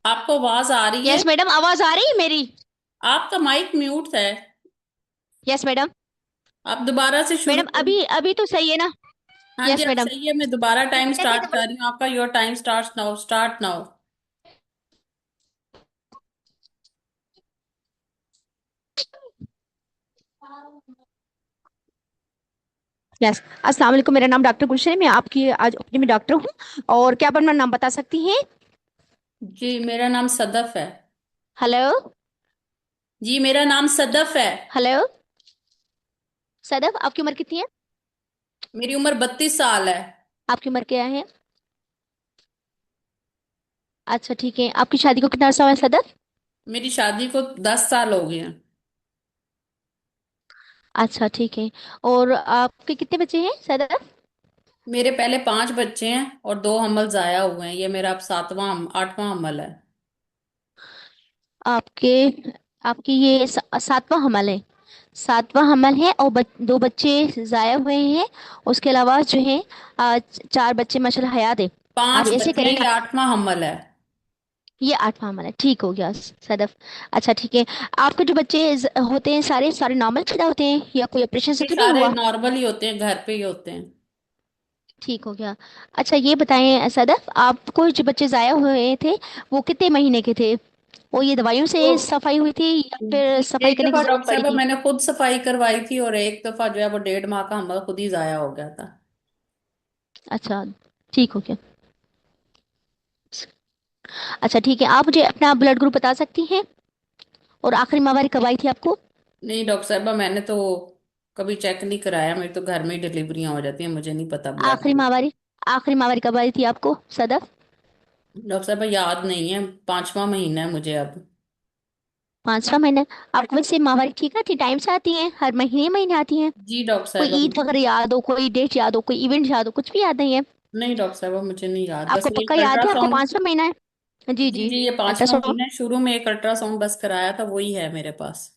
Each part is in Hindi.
आपको आवाज आ रही है? यस मैडम, आवाज आ रही है मेरी? आपका माइक म्यूट है। Yes madam. आप दोबारा से शुरू मैडम करें। अभी अभी तो सही है ना? हाँ जी, यस अब मैडम। सही है। मैं दोबारा टाइम मैंने स्टार्ट तो कर रही हूँ आपका। Your time start now, start now. Yes. अस्सलाम वालेकुम, मेरा नाम डॉक्टर गुलशन है। मैं आपकी आज ओपीडी में डॉक्टर हूँ। और क्या आप अपना नाम बता सकती हैं? जी, मेरा नाम सदफ है। हेलो। जी, मेरा नाम सदफ है। हेलो। सदफ, आपकी उम्र कितनी है? मेरी उम्र 32 साल है। आपकी उम्र क्या है? अच्छा ठीक है, आपकी शादी को कितना अर्सा हुआ है सदफ? मेरी शादी को 10 साल हो गए हैं। अच्छा ठीक है। और आपके कितने बच्चे हैं सदफ? मेरे पहले 5 बच्चे हैं और 2 हमल जाया हुए हैं। ये मेरा अब 8वां हमल है। आपके आपकी ये सातवां हमल है? सातवां हमल है और दो बच्चे जाया हुए हैं। उसके अलावा जो है चार बच्चे माशाल्लाह हयात है। आप पांच ऐसे बच्चे हैं, करें ये ना। 8वां हमल है। ये आठवां हमल है, ठीक हो गया सदफ। अच्छा ठीक है। आपके जो बच्चे होते हैं सारे सारे नॉर्मल पैदा होते हैं या कोई ऑपरेशन से ये तो नहीं सारे हुआ? नॉर्मल ही होते हैं, घर पे ही होते हैं। ठीक हो गया। अच्छा ये बताएं सदफ, आपको जो बच्चे जाया हुए थे वो कितने महीने के थे? वो ये दवाइयों तो से सफाई हुई थी या फिर सफाई एक करने की दफा जरूरत डॉक्टर पड़ी साहब थी? मैंने खुद सफाई करवाई थी, और एक दफा जो है वो 1.5 माह का हमल खुद ही जाया हो गया था। अच्छा ठीक हो गया। अच्छा ठीक है, आप मुझे अपना ब्लड ग्रुप बता सकती हैं? और आखिरी माहवारी कब आई थी आपको? नहीं डॉक्टर साहबा, मैंने तो कभी चेक नहीं कराया। मेरी तो घर में ही डिलीवरियां हो जाती हैं, मुझे नहीं पता ब्लड आखिरी ग्रुप। माहवारी आखिरी माहवारी कब आई थी आपको सदफ? डॉक्टर साहबा याद नहीं है। 5वां महीना है मुझे अब। पांचवा महीना? आपको वैसे माहवारी ठीक आती, टाइम से आती हैं, हर महीने महीने आती हैं? जी डॉक्टर कोई साहबा। ईद वगैरह याद हो, कोई डेट याद हो, कोई इवेंट याद हो, कुछ भी याद नहीं है? नहीं डॉक्टर साहबा, मुझे नहीं याद। बस आपको पक्का एक याद है आपको अल्ट्रासाउंड। पांचवा महीना है? जी जी जी। जी, ये 5वां महीना अल्ट्रासाउंड। है। शुरू में एक अल्ट्रासाउंड बस कराया था, वही है मेरे पास।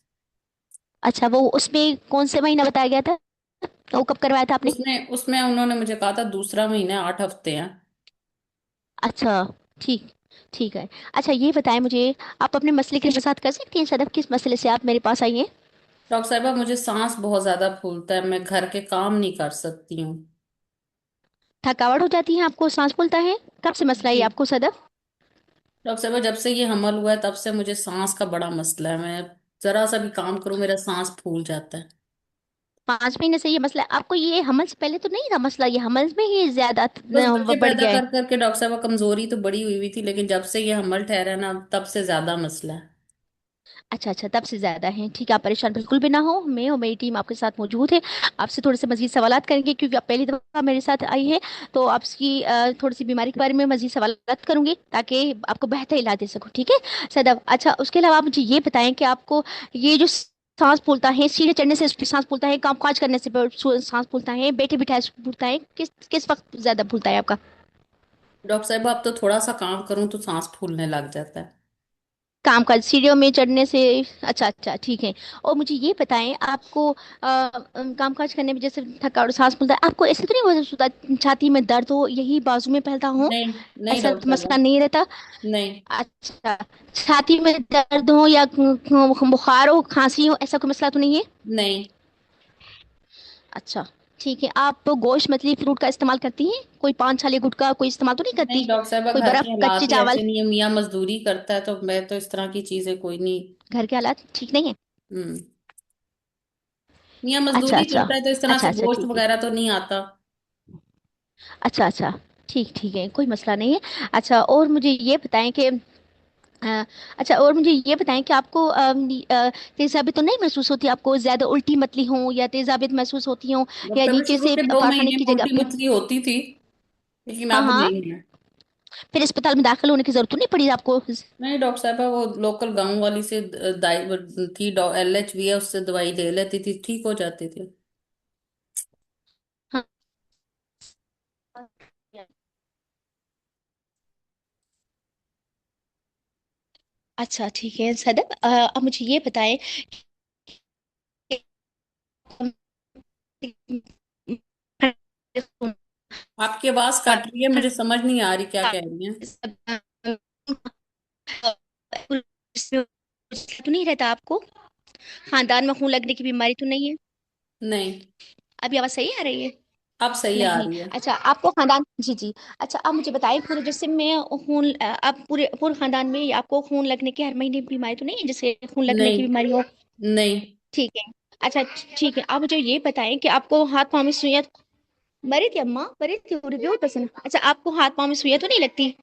अच्छा, वो उसमें कौन से महीना बताया गया था? वो कब करवाया था आपने? उसमें उसमें उन्होंने मुझे कहा था दूसरा महीना है, 8 हफ्ते हैं। अच्छा ठीक ठीक है। अच्छा ये बताएं मुझे, आप अपने मसले की वजाहत कर सकती हैं सदफ, किस मसले से आप मेरे पास आई हैं? डॉक्टर साहबा, मुझे सांस बहुत ज्यादा फूलता है, मैं घर के काम नहीं कर सकती हूँ। थकावट हो जाती है आपको, सांस फूलता है? कब से मसला है ये जी आपको सदफ? डॉक्टर साहबा, जब से ये हमल हुआ है तब से मुझे सांस का बड़ा मसला है। मैं जरा सा भी काम करूं, मेरा सांस फूल जाता है। 5 महीने से ये मसला है आपको? ये हमल से पहले तो नहीं था मसला, ये हमल में ही ज्यादा बस बच्चे बढ़ पैदा गया है? कर करके डॉक्टर साहबा कमजोरी तो बड़ी हुई हुई थी, लेकिन जब से ये हमल ठहरा ना तब से ज्यादा मसला है। अच्छा अच्छा, तब से ज्यादा है, ठीक है। आप परेशान बिल्कुल भी ना हो, मैं और मेरी टीम आपके साथ मौजूद है। आपसे थोड़े से मजीद सवालात करेंगे क्योंकि आप पहली दफा मेरे साथ आई है। तो आपकी थोड़ी सी बीमारी के बारे में मजीद सवालात करूंगी ताकि आपको बेहतर इलाज दे सकूं, ठीक है सदब? अच्छा उसके अलावा आप मुझे ये बताएं कि आपको ये जो सांस फूलता है, सीढ़ी चढ़ने से सांस फूलता है, काम काज करने से सांस फूलता है, बैठे बिठाए फूलता है, किस किस वक्त ज्यादा फूलता है आपका? डॉक्टर साहब, अब तो थोड़ा सा काम करूं तो सांस फूलने लग जाता है। काम काज सीढ़ियों में चढ़ने से? अच्छा अच्छा ठीक है। और मुझे ये बताएं, आपको काम काज करने में जैसे थकावट, सांस फूलता है, आपको ऐसे तो नहीं महसूस होता छाती में दर्द हो, यही बाजू में फैलता हो? नहीं नहीं ऐसा डॉक्टर तो मसला साहब। नहीं रहता? नहीं अच्छा, छाती में दर्द हो या बुखार हो, खांसी हो, ऐसा कोई मसला तो नहीं है? नहीं अच्छा ठीक है। आप गोश्त मछली फ्रूट का इस्तेमाल करती हैं? कोई पान छाले गुटखा कोई इस्तेमाल तो नहीं करती? नहीं डॉक्टर साहब, कोई घर के बर्फ कच्चे हालात ही चावल? ऐसे नहीं है। मियाँ मजदूरी करता है, तो मैं तो इस तरह की चीजें कोई नहीं। घर के हालात ठीक नहीं है? हम्म। मियाँ अच्छा मजदूरी अच्छा। करता है, तो इस तरह अच्छा से अच्छा गोश्त ठीक है। वगैरह तो नहीं आता। अच्छा अच्छा ठीक ठीक है, कोई मसला नहीं है। अच्छा और मुझे ये बताएं कि अच्छा और मुझे ये बताएं कि आपको तेजाबी तो नहीं महसूस होती? आपको ज्यादा उल्टी मतली हो या तेजाबी महसूस होती हो, या डॉक्टर साहब, नीचे शुरू से के दो पाखाने महीने की में जगह उल्टी पे? मतली होती थी, लेकिन हाँ अब हाँ। नहीं है। फिर अस्पताल में दाखिल होने की जरूरत तो नहीं पड़ी आपको? नहीं डॉक्टर साहब, वो लोकल गांव वाली से दाई थी, LHV है, उससे दवाई ले लेती थी, ठीक हो जाती थी। हाँ। अच्छा ठीक है सदब, अब मुझे ये बताएं आपकी आवाज कट रही है, मुझे समझ नहीं आ रही क्या कह रही है। तो नहीं रहता आपको? खानदान में खून लगने की बीमारी तो नहीं है? नहीं। अभी आवाज सही आ रही है? अब सही आ नहीं। रही है। अच्छा, आपको खानदान, जी जी। अच्छा, आप मुझे बताइए, पूरे जिस्म में खून, आप पूरे पूरे खानदान में आपको खून लगने की हर महीने बीमारी तो नहीं है, जैसे खून लगने की नहीं। बीमारी हो? नहीं। ठीक है। अच्छा, ठीक है, आप मुझे ये बताएं कि आपको हाथ पाँव में सुइयां, मरी थी अम्मा, मरी थी, और बहुत पसंद। अच्छा, आपको हाथ पाँव में सुइयां तो नहीं लगती?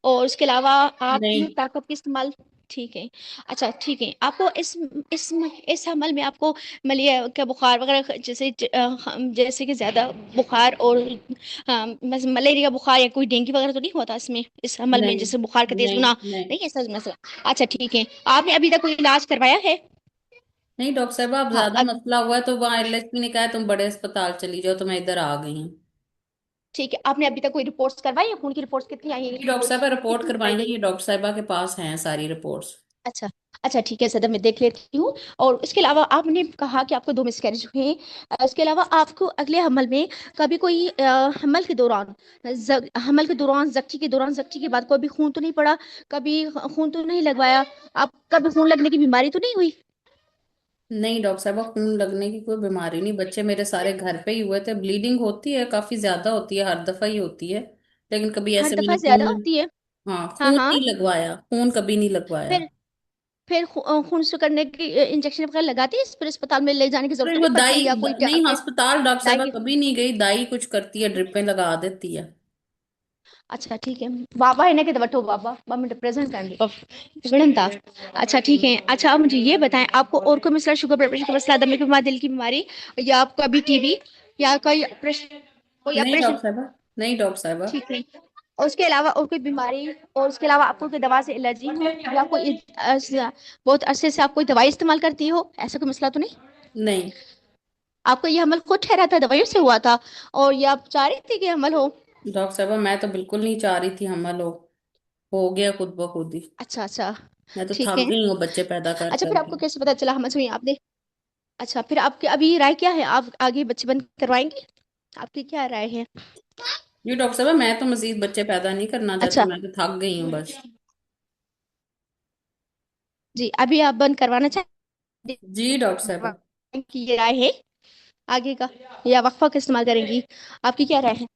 और उसके अलावा आपने नहीं। ताकत की इस्तेमाल, ठीक है। अच्छा, ठीक है, आपको इस हमल में आपको मलेरिया का बुखार वगैरह, जैसे कि ज्यादा बुखार और मलेरिया बुखार या कोई डेंगू वगैरह तो नहीं होता इसमें, इस हमल में, नहीं। जैसे बुखार का तेज नहीं। होना? नहीं। नहीं, ऐसा मसला? अच्छा, ठीक है, आपने अभी तक कोई इलाज करवाया है? नहीं डॉक्टर साहब, आप हाँ, ज्यादा मसला हुआ है तो वहाँ एलएचपी ने कहा है तुम बड़े अस्पताल चली जाओ, तो मैं इधर आ गई हूँ। ठीक है, आपने अभी तक कोई रिपोर्ट्स करवाई है? खून की रिपोर्ट्स कितनी आई है? ये डॉक्टर साहब रिपोर्ट कितनी कराई करवाएंगे, गई? ये डॉक्टर साहिबा के पास हैं सारी रिपोर्ट्स। अच्छा। अच्छा, ठीक है सदर, मैं देख लेती हूँ। और इसके अलावा आपने कहा कि आपको 2 मिसकैरेज हुए हैं। इसके अलावा आपको अगले हमल में कभी कोई हमल के दौरान, हमल के दौरान, जक्ची के बाद कोई भी खून तो नहीं पड़ा? कभी खून तो नहीं लगवाया? आप कभी खून लगने की बीमारी तो नहीं हुई? नहीं डॉक्टर साहब, खून लगने की कोई बीमारी नहीं, बच्चे मेरे सारे घर पे ही हुए थे। ब्लीडिंग होती है, काफी ज्यादा होती है, हर दफा ही होती है, लेकिन कभी हर ऐसे दफा मैंने ज्यादा खून। होती है? हाँ, हाँ खून हाँ। नहीं लगवाया, खून कभी नहीं लगवाया। फिर खून से करने की इंजेक्शन वगैरह लगाती है, फिर अस्पताल में ले जाने की जरूरत अरे तो वो नहीं पड़ती, दाई या कोई नहीं, आपके अस्पताल डॉक्टर दाई साहब की? कभी नहीं गई, दाई कुछ करती है, ड्रिपें लगा देती है। अच्छा, ठीक है। बाबा है ना कि बटो बाबा बाबा में प्रेजेंट कर विलन था। अच्छा, ठीक है। अच्छा, आप मुझे ये बताएं, आपको और कोई मसला, शुगर, ब्लड प्रेशर का मसला, दमे की बीमारी, दिल की बीमारी, या आपको अभी टीबी, या कोई ऑपरेशन, कोई नहीं ऑपरेशन? डॉक्टर साहब, नहीं डॉक्टर साहब। ठीक है। और उसके अलावा और कोई बीमारी, और उसके अलावा आपको कोई दवा से एलर्जी है, या कोई बहुत अरसे से आप कोई दवाई इस्तेमाल करती हो, ऐसा कोई मसला तो नहीं? नहीं आपको ये हमल खुद ठहरा था, दवाइयों से हुआ था, और ये आप चाह रही थी कि हमल हो? डॉक्टर साहब, मैं तो बिल्कुल नहीं चाह रही थी हमल हो गया खुद ब खुद ही। अच्छा अच्छा, मैं तो ठीक थक है। गई हूँ बच्चे पैदा कर अच्छा, फिर करके। आपको कैसे पता चला हमल हुई आपने? अच्छा, फिर आपकी अभी राय क्या है, आप आगे बच्चे बंद करवाएंगे? आपकी क्या राय है? जी डॉक्टर साहब, मैं तो मजीद बच्चे पैदा नहीं करना चाहती, अच्छा, मैं तो थक गई हूँ बस। जी, अभी आप बंद करवाना चाहेंगे? जी डॉक्टर साहब। की ये राय है आगे का, या वक्फा का इस्तेमाल करेंगी? आपकी क्या राय है?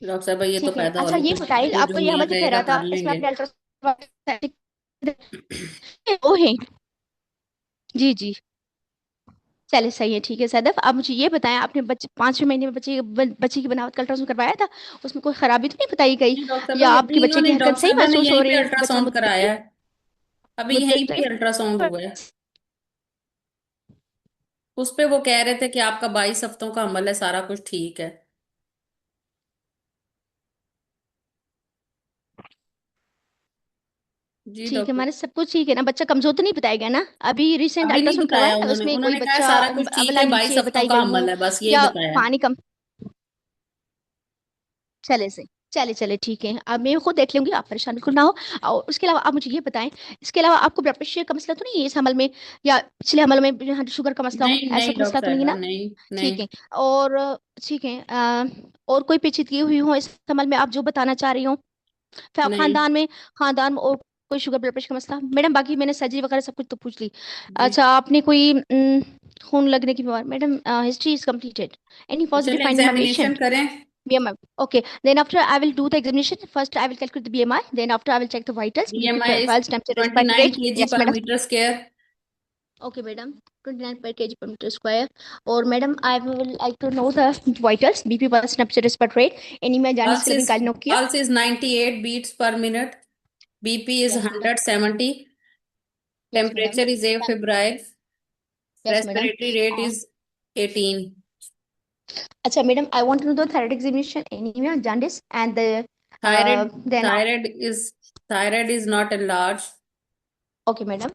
डॉक्टर साहब, ये तो ठीक है। पैदा अच्छा, होने ये तो बताइए, जो आपको जो ये मियाँ हमल जो कहेगा ठहरा था, कर इसमें लेंगे। आपने अल्ट्रासाउंड वो है? जी जी। चलिए, सही है, ठीक है सैदफ, आप मुझे ये बताएं, आपने बच्चे 5वें महीने में बच्चे की बनावट का अल्ट्रासाउंड करवाया था? उसमें कोई खराबी तो नहीं बताई गई? जी डॉक्टर या साहब, आपके अभी बच्चे की इन्होंने हरकत डॉक्टर सही साहब ने महसूस हो यहीं पे रही है, बच्चा अल्ट्रासाउंड कराया है। अभी यहीं पे मुतमिन? अल्ट्रासाउंड हुआ है। उस पे वो कह रहे थे कि आपका 22 हफ्तों का अमल है, सारा कुछ ठीक है। जी ठीक है, डॉक्टर। हमारे सब कुछ ठीक है ना? बच्चा कमजोर तो नहीं बताया गया ना? अभी रिसेंट अभी नहीं अल्ट्रासाउंड बताया करवाया, उन्होंने, उसमें कोई उन्होंने कहा है बच्चा सारा कुछ ठीक अबला है, बाईस नीचे हफ्तों बताई का गई अमल हो, है, बस यही या बताया है। पानी कम? चले से, चले चले, ठीक है, अब मैं खुद देख लूंगी, आप परेशान बिल्कुल ना हो। और उसके अलावा आप मुझे ये बताएं, इसके अलावा आपको ब्लड प्रेशर का मसला तो नहीं है इस हमल में, या पिछले हमल में शुगर का मसला हो, नहीं ऐसा नहीं कोई मसला डॉक्टर तो नहीं है साहबा, ना? नहीं ठीक नहीं। है। और ठीक है, और कोई पेचीदगी हुई हो इस हमल में, आप जो बताना चाह रही हो? फिर आप नहीं। खानदान में और कोई शुगर ब्लड प्रेशर का मसला? मैडम, बाकी मैंने सर्जरी वगैरह सब कुछ तो पूछ ली। जी। अच्छा, आपने कोई खून लगने की बीमारी? Madam, history is completed. Any तो पॉजिटिव चलिए find in my examination patient? करें। BMI. Okay. Then after I will do the examination. First I will calculate the BMI. Then after I will check the vitals, BP, BMI is pulse, temperature, twenty respiratory nine rate. K G Yes, per madam. Metre square Okay, madam. 29 per kg per meter square. Or madam, I will like to know the vitals, BP, pulse, temperature, respiratory rate. Anemia, jaundice, pulse clubbing, is kalinopia. Pulse is 98 beats per minute, BP is Yes, madam. 170, Yes, madam. Temperature is afebrile, Yes, madam. Respiratory rate Uh, is 18। Acha, madam, I want to know the thyroid examination, anemia, jaundice, and the thyroid then. Thyroid is thyroid is not enlarged, Okay, madam.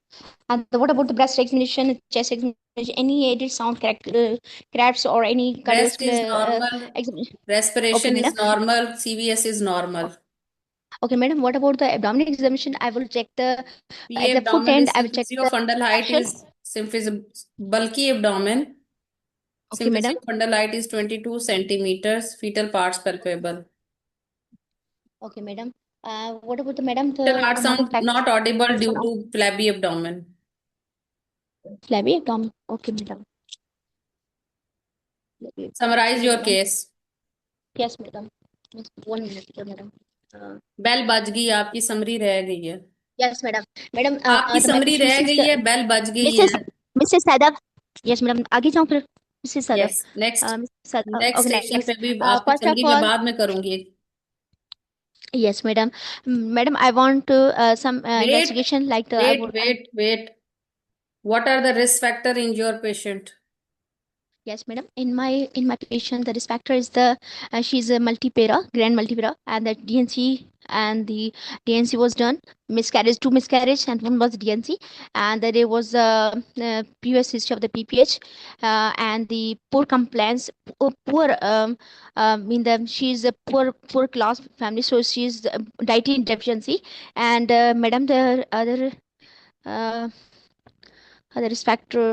And what about the breast examination, chest examination, any added sound cracks or any breast is cardiovascular normal, examination? Okay, respiration is madam. normal, CVS is normal. Okay, madam. What about the abdominal examination? I will check the PA at the foot abdomen end. is I will check the symphysiofundal height action. is bulky abdomen. Okay, madam. Symphysiofundal height is 22 centimeters. Fetal parts palpable. Okay, madam. What about the madam Fetal the heart amount of sound text not audible testosterone? due to flabby abdomen. Flabby abdomen. Okay, madam. Summarise Okay, your madam. Case. Yes, madam. Just 1 minute, madam. Uh, bell बज गई, आपकी समरी रह गई है। yes, madam. Madam, आपकी my समरी patient रह is गई है, बेल बज गई Mrs. है। Mrs. Sadaf. Yes, madam. आगे जाऊँ फिर? Mrs. Sadaf. Yes, next. Mrs. Sadaf. Next Okay, station next. पे भी आपकी First of समरी मैं all, बाद में करूंगी। yes, madam. Madam, I want some wait investigation like the I wait would. Wait wait, what are the risk factor in your patient? Yes, madam. In my patient, the risk factor is the she's a multipara, grand multipara, and the DNC and the DNC was done. Miscarriage, two miscarriage, and one was DNC, and there was previous history of the PPH, and the poor compliance, poor in the she's a poor class family, so she's dietary deficiency, and madam the uh, other risk factor,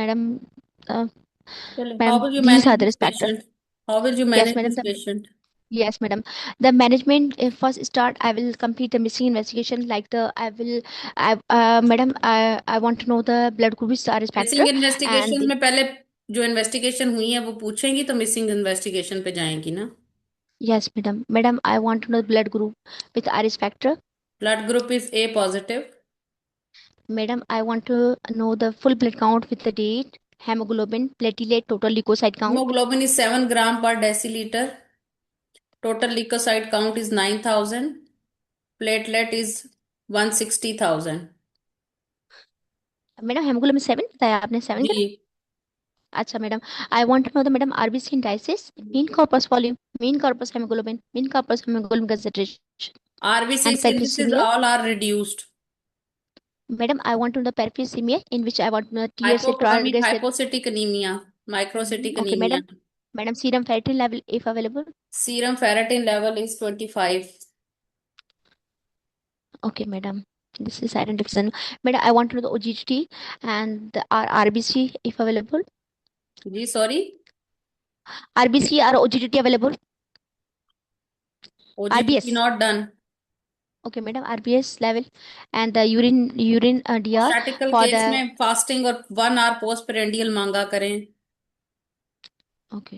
madam. Uh, चलो, how Madam, will you these manage are the this risk factor. Patient? How will you Yes, manage madam. This patient? Yes, madam. The management first start. I will complete the missing investigation. Like the I will, madam. I want to know the blood group is the risk factor, missing and investigation the, में पहले जो इन्वेस्टिगेशन हुई है वो पूछेंगी, तो मिसिंग इन्वेस्टिगेशन पे जाएंगी ना। yes, madam. Madam, I want to know the blood group with risk factor. Blood group is a positive. Madam, I want to know the full blood count with the date, hemoglobin, platelet, total leukocyte count. Haemoglobin is 7 ग्राम पर decilitre. Total leucocyte count is 9,000। Platelet is 160,000। Madam, hemoglobin 7 बताया आपने 7 ग्राम. जी। अच्छा madam, I want to know the madam RBC indices, mean corpus volume, mean corpus haemoglobin, mean corpus haemoglobin concentration RBC and synthesis peripheral smear. all are reduced. Madam I want to know the peripheral smear in which I want to know TSA Hypotonic target. hypocytic anemia, microcytic okay anemia. Madam. Madam serum fatty level if available. Serum ferritin level is 25. Okay madam, this is identification. Madam I want to know the OGT and the RBC if available. जी सॉरी, आरबीसी और OGT available. OGTT RBS. not done. Okay madam, RBS level and the urine DR statical for the. Case में फास्टिंग और 1 आवर पोस्ट पेरेंडियल मांगा करें। Okay.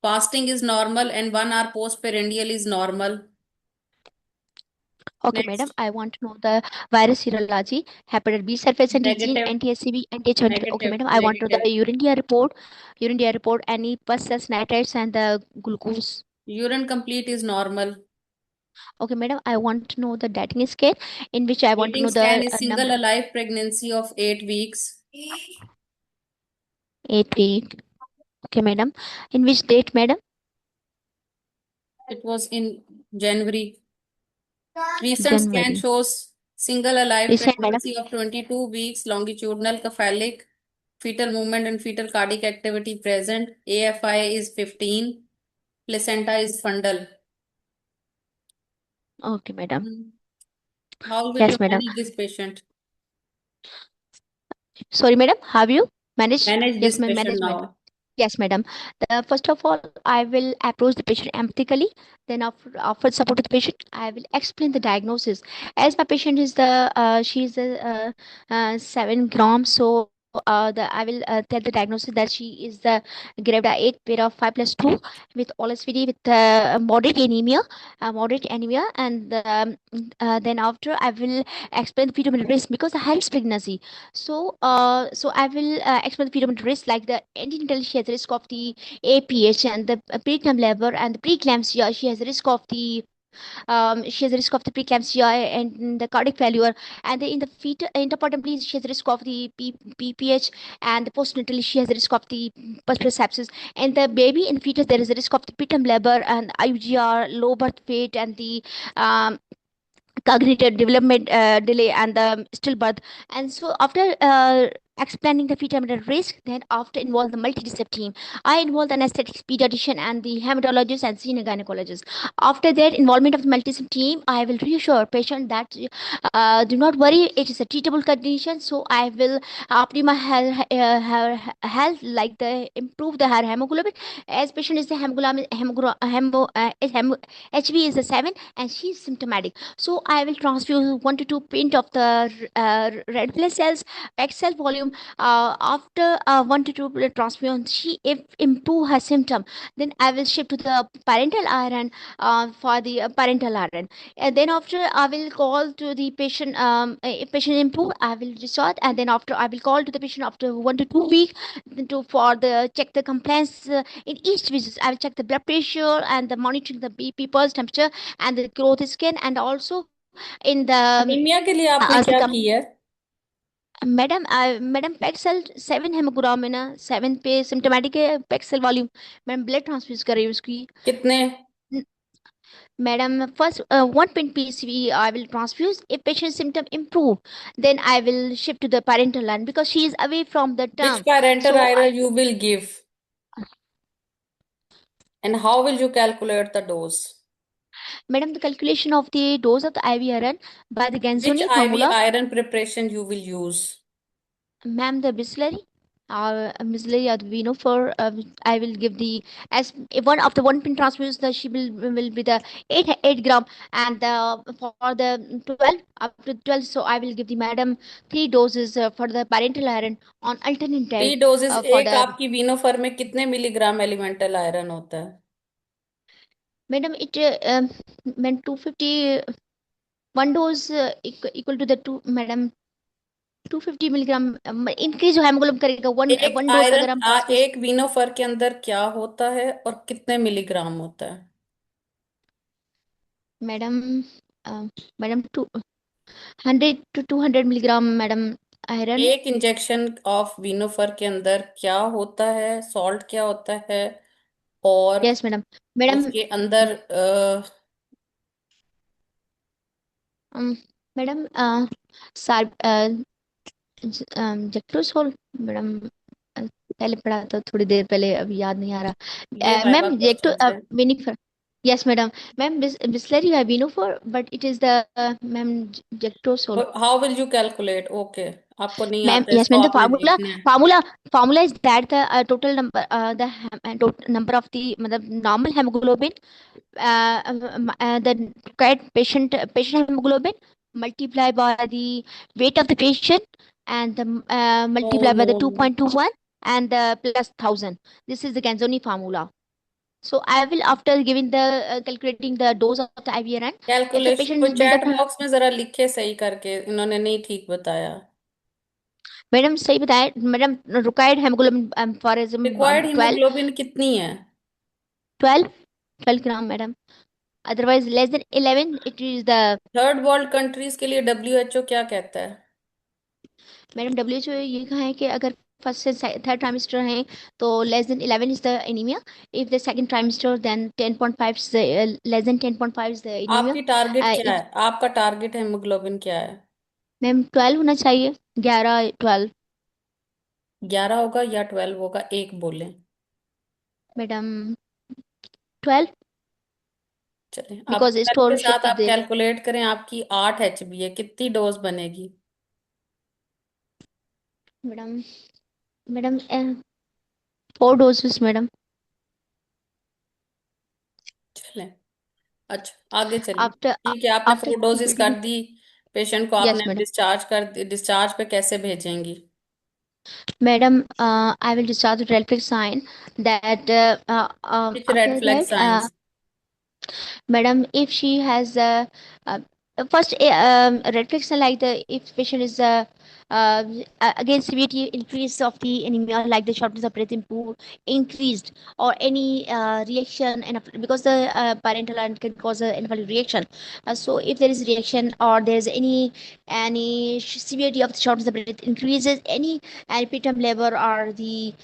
Fasting is normal and 1 hour post prandial is normal. Okay, madam. Next. I want to know the virus serology, hepatitis B surface antigen, negative. anti-HCV, anti-H1. Okay, negative. madam. I want to know negative. the urine DR report, any pus cells, nitrites, and the glucose. Urine complete is normal. Okay, madam. I want to know the dating scale, in which I want to dating know scan the is single number. Alive pregnancy of 8 weeks। 8 week. Okay, madam. In which date, madam? It was in January. Recent scan January. shows single alive Recent, madam. pregnancy of 22 weeks, longitudinal cephalic, fetal movement and fetal cardiac activity present. AFI is 15. Placenta is fundal. Okay, madam. Hmm. How will you Yes, madam. manage this patient? Sorry, madam. Have you managed? Manage Yes, this ma'am. patient Management. now. Yes, madam. First of all, I will approach the patient empathically. Then, after offer support to the patient, I will explain the diagnosis. As my patient is she is the 7 grams, so I will tell the diagnosis that she is the Gravida 8 para 5+2 with all SVD with moderate anemia, and then after I will explain the fetal risk because the high risk pregnancy. So I will explain the fetal risk like the antenatal she has risk of the APH and the preterm labor and the preeclampsia. She has risk of the she has a risk of the preeclampsia and the cardiac failure, and in the fetal interpartum she has a risk of the PPH, and the postnatally she has a risk of the pustular sepsis, and the baby in fetus there is a risk of the preterm labor and IUGR, low birth weight, and the um, cognitive development delay and the stillbirth. And so after explaining the fetal risk, then after involve the multidisciplinary team. I involve the anesthetics pediatrician and the hematologist and senior gynecologist. After that involvement of the multidisciplinary team, I will reassure patient that do not worry, it is a treatable condition. So I will optimize her health like the improve the her hemoglobin, as patient is the HB is a 7 and she is symptomatic. So I will transfuse 1 to 2 pint of the red blood cells, X cell volume symptom, after 1 to 2 blood transfusion, she if improve her symptom, then I will shift to the parental iron for the parental iron. And then after I will call to the patient, if patient improve, I will resort, and then after I will call to the patient after 1 to 2 week to for the check the compliance in each visit. I will check the blood pressure and the monitoring the BP pulse temperature and the growth scan, and also in the anaemia के लिए आपने as the क्या की है? मैडम मैडम पेक्सल 7 हेमोग्लोबिन है, 7 पे सिम्टोमेटिक है Pexels volume. Madam blood transfuse कर रही हूँ उसकी। कितने? Madam first 1 pint PCV I will transfuse. If patient symptom improve, then I will shift to the parental line because she is away from the Which term. parental So iron you will give? And how will you calculate the dose? madam, the calculation of the dose of the IV iron by the Which Ganzoni IV formula. iron preparation you will use? Ma'am, the Bisleri or the Vino for I will give the as one of the 1 pint transfuse the she will be the 8 gram, and the for the 12 up to 12, so I will give the madam 3 doses for the parental iron on alternate day 3 doses for एक the आपकी वीनोफर में कितने मिलीग्राम एलिमेंटल आयरन होता है? madam it meant 250 one dose equal to the two madam 250 milligram increase haemoglobin करेगा वन एक वन डोज अगर आयरन हम ट्रांसफ्यूज। एक वीनोफर के अंदर क्या होता है और कितने मिलीग्राम होता है? Madam madam 100 to 200 milligram madam iron. एक इंजेक्शन ऑफ वीनोफर के अंदर क्या होता है, सॉल्ट क्या होता है, और यस मैडम। मैडम उसके अंदर मैडम सार जेक्टोसोल मैडम पहले पढ़ा था थोड़ी देर पहले, अभी याद नहीं आ ये रहा। वाइवा मैम जेक्टो क्वेश्चन है। Venofer. Yes madam. Ma'am Bisleri है Venofer but it is the ma'am जेक्टोसोल। How will you calculate? Okay, आपको नहीं Ma'am, आता, yes, इसको ma'am. The आपने formula, देखना है। formula, formula is that the total number, total number of the normal hemoglobin, the required patient hemoglobin multiplied by the weight of the patient, and the no multiplied by no the 2.21 and the plus 1000. This is the Ganzoni formula. So I will after giving the calculating the dose of the IVRN, if the calculation patient को is build chat up। Box में जरा लिखे सही करके, इन्होंने नहीं ठीक बताया। मैडम सही बताएं madam. Required haemoglobin for required example 12, haemoglobin कितनी है? 12 12 gram madam. Otherwise less than 11 it is the. Third world countries के लिए डब्ल्यूएचओ क्या कहता है? मैडम WHO ये कहा है कि अगर फर्स्ट से थर्ड ट्राइमेस्टर है तो less than 11 is the anaemia. If the second trimester then 10.5 is less than 10.5 is the anaemia. आपकी टारगेट क्या इफ है? आपका टारगेट हेमोग्लोबिन क्या है? मैम 12 होना चाहिए, 11 12। 11 होगा या 12 होगा, एक बोलें। मैडम 12 चलें, आप बिकॉज 12 के स्टोर साथ शिफ्ट आप दे। कैलकुलेट करें। आपकी 8 एचबी है, कितनी डोज बनेगी? Madam madam 4 doses madam. चलें, अच्छा आगे चलिए। आफ्टर ठीक है, आपने आफ्टर 4 डोजेस कर दी। पेशेंट को यस आपने मैडम। डिस्चार्ज पे कैसे भेजेंगी? Madam, I will discharge the red flag sign that which red after flag that, science? madam, if she has uh, first red flag sign like the if patient is again severity increase of the anemia like the shortness of breath improve increased, or any reaction and because the parental iron can cause an anaphylactic reaction. So if there is reaction or there is any severity of the shortness of breath increases, any preterm labor or the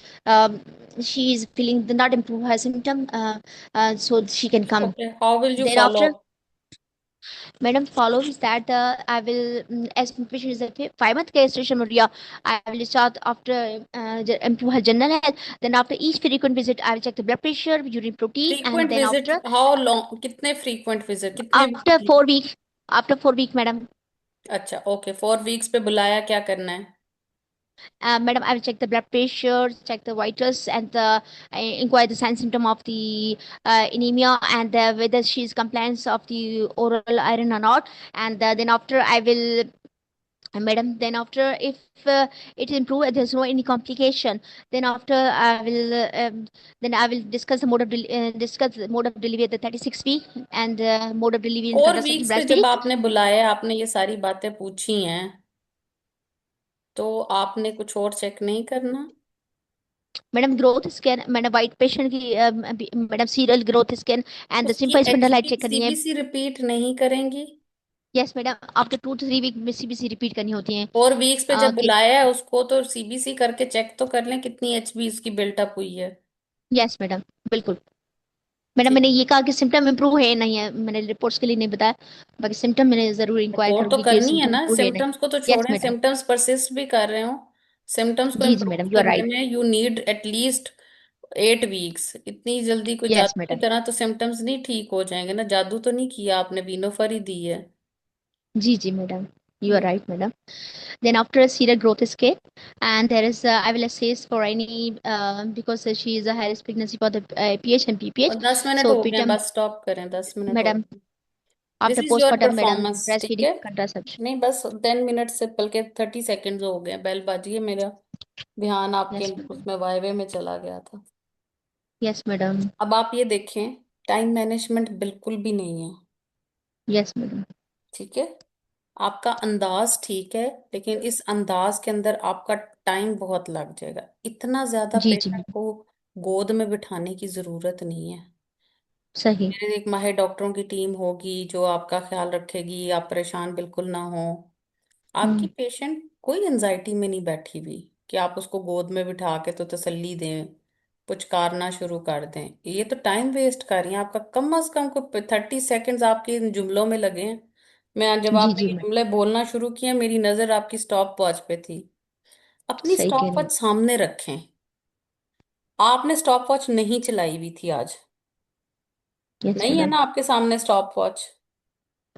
she is feeling the not improve her symptom, so she can come. Okay, how will you follow Thereafter, up? madam, follows that I will, as patient is a 5 month gestation area, I will start after improve her general health. Then after each frequent visit, I will check the blood pressure, urine protein, and frequent then visit after how long, कितने फ्रीक्वेंट विजिट, कितने after weekly? 4 week, after 4 week, madam. अच्छा ओके, 4 वीक्स पे बुलाया, क्या करना है? Madam, I will check the blood pressure, check the vitals, and inquire the sign symptom of the anemia, and whether she is compliant of the oral iron or not. And then after, I will And madam, then after, if it improve, there's no any complication, then after I will then I will discuss the mode of delivery at the 36 week, and mode of delivery in 4 weeks contraceptive पे जब breastfeeding. आपने बुलाया, आपने ये सारी बातें पूछी हैं, तो आपने कुछ और चेक नहीं करना? Madam growth scan, madam white patient की madam serial growth scan and the उसकी symphysis fundal height HB check करनी है. सीबीसी रिपीट नहीं करेंगी? Yes madam, after 2 to 3 week में सीबीसी रिपीट करनी होती है. 4 वीक्स पे जब कि बुलाया है उसको, तो सीबीसी करके चेक तो कर लें कितनी एचबी उसकी बिल्टअप हुई है। यस मैडम, बिल्कुल. मैडम ठीक। मैंने ये कहा कि सिम्टम इम्प्रूव है नहीं है, मैंने रिपोर्ट्स के लिए नहीं बताया. बाकी सिम्टम मैंने जरूर इंक्वायर रिपोर्ट तो करूंगी कि करनी है सिम्टम ना, इम्प्रूव है नहीं. सिम्टम्स को तो यस छोड़ें, मैडम. सिम्टम्स परसिस्ट भी कर रहे हो। सिम्टम्स को जी जी इम्प्रूव मैडम, यू आर करने राइट. में यू नीड एटलीस्ट 8 वीक्स। इतनी जल्दी कोई यस जादू की मैडम. तरह तो सिम्टम्स नहीं ठीक हो जाएंगे ना, जादू तो नहीं किया आपने, वीनोफर ही दी है। जी जी madam, you are hmm. Right madam. Then after a serial growth scale, and there is I will assess for any because she is a high risk pregnancy for the PH and और PPH. 10 मिनट So हो गए, preterm, बस स्टॉप करें, 10 मिनट हो madam, गए। This after is your postpartum, madam, performance, ठीक breastfeeding है? contraception. नहीं, बस 10 मिनट से, बल्कि 30 सेकेंड हो गए, बेल बाजी है, मेरा ध्यान आपके Yes madam. उसमें वायवे में चला गया था। Yes madam. अब आप ये देखें, टाइम मैनेजमेंट बिल्कुल भी नहीं है। Yes madam. ठीक है? आपका अंदाज ठीक है, लेकिन इस अंदाज के अंदर आपका टाइम बहुत लग जाएगा। इतना ज्यादा जी जी पेशेंट madam. को गोद में बिठाने की जरूरत नहीं है। सही. मेरे एक माहिर डॉक्टरों की टीम होगी जो आपका ख्याल रखेगी, आप परेशान बिल्कुल ना हो। आपकी हम्म. पेशेंट कोई एंजाइटी में नहीं बैठी हुई कि आप उसको गोद में बिठा के तो तसल्ली दें, पुचकारना शुरू कर दें। ये तो टाइम वेस्ट कर रही हैं आपका। कम से कम को 30 सेकेंड्स आपके इन जुमलों में लगे हैं। मैं जब जी आपने जी ये मैडम. जुमले बोलना शुरू किए, मेरी नजर आपकी स्टॉप वॉच पे थी। अपनी सही कह स्टॉप रहे हैं. वॉच सामने रखें। आपने स्टॉप वॉच नहीं चलाई हुई थी आज? यस नहीं है मैडम. ना आपके सामने स्टॉप वॉच?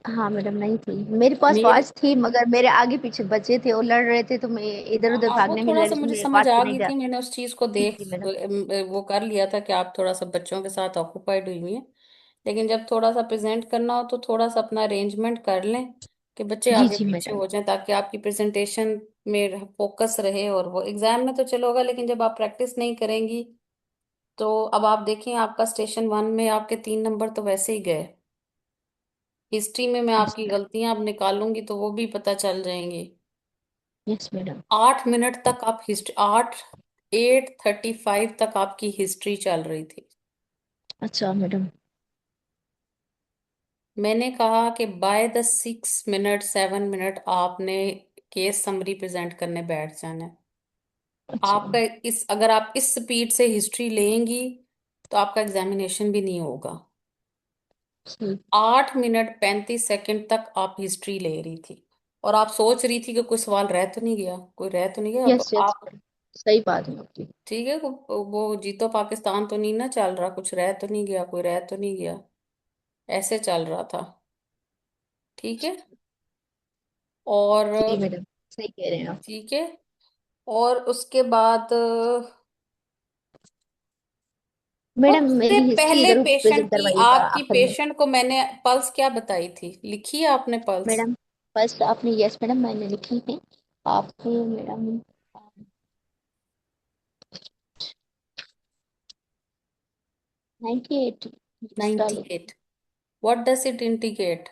हाँ मैडम, नहीं थी मेरे पास मेरे वॉच थी, मगर मेरे आगे पीछे बच्चे थे, वो लड़ रहे थे, तो मैं इधर उधर हाँ, वो भागने में थोड़ा सा लगी, मुझे मेरे समझ पास आ में नहीं गई था. थी, मैंने उस चीज को जी देख जी मैडम. वो कर लिया था कि आप थोड़ा सा बच्चों के साथ ऑक्यूपाइड हुई हुई हैं। लेकिन जब थोड़ा सा प्रेजेंट करना हो तो थोड़ा सा अपना अरेंजमेंट कर लें कि बच्चे जी आगे जी पीछे मैडम. हो जाएं, ताकि आपकी प्रेजेंटेशन में फोकस रहे। और वो एग्जाम में तो चलो होगा, लेकिन जब आप प्रैक्टिस नहीं करेंगी तो अब आप देखें, आपका स्टेशन 1 में आपके 3 नंबर तो वैसे ही गए। हिस्ट्री में मैं यस आपकी मैडम. गलतियां अब निकालूंगी तो वो भी पता चल जाएंगी। Yes madam. 8 मिनट तक आप हिस्ट्री, 8:35 तक आपकी हिस्ट्री चल रही थी। अच्छा मैडम. मैंने कहा कि बाय द 6 मिनट 7 मिनट आपने केस समरी प्रेजेंट करने बैठ जाना है। अच्छा. आपका इस अगर आप इस स्पीड से हिस्ट्री लेंगी तो आपका एग्जामिनेशन भी नहीं होगा। सही. 8 मिनट 35 सेकंड तक आप हिस्ट्री ले रही थी, और आप सोच रही थी कि कोई सवाल रह तो नहीं गया, कोई रह तो नहीं गया। अब यस यस आप, मैडम, सही बात है आपकी. ठीक है, वो जीतो पाकिस्तान तो नहीं ना चल रहा, कुछ रह तो नहीं गया, कोई रह तो नहीं गया, ऐसे चल रहा था। ठीक है? और सही मैडम, सही कह रहे हैं आप. ठीक है, और उसके बाद मैडम उससे मेरी हिस्ट्री पहले जरूर पेशेंट प्रेजेंट की, करवाइएगा आपकी आखिर में. पेशेंट को मैंने पल्स क्या बताई थी, लिखी है आपने पल्स? मैडम फर्स्ट आपने, यस मैडम मैंने लिखी है. आपने मैडम 98 नाइन्टी डाले. At what does it indicate?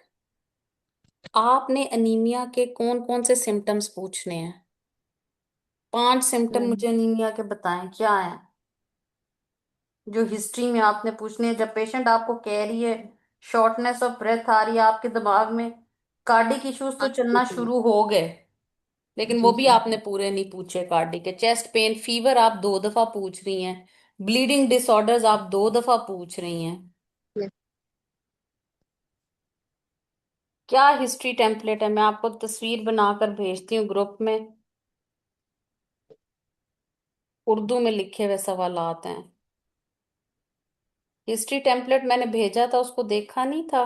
आपने अनीमिया के कौन कौन से सिम्टम्स पूछने हैं? 5 सिम्टम मैडम. मुझे अनीमिया के बताएं क्या है, जो हिस्ट्री में आपने पूछने हैं। जब पेशेंट आपको कह रही है शॉर्टनेस ऑफ ब्रेथ आ रही है, आपके दिमाग में कार्डिक इश्यूज तो हाँ चलना बिल्कुल. शुरू हो गए, लेकिन वो जी भी जी. आपने पूरे नहीं पूछे। कार्डिक के, चेस्ट पेन, फीवर आप 2 दफा पूछ रही हैं, ब्लीडिंग डिसऑर्डर्स आप 2 दफा पूछ रही हैं। यस. क्या हिस्ट्री टेम्पलेट है? मैं आपको तस्वीर बनाकर भेजती हूँ ग्रुप में, उर्दू में लिखे हुए सवालात हैं। हिस्ट्री टेम्पलेट मैंने भेजा था, उसको देखा नहीं था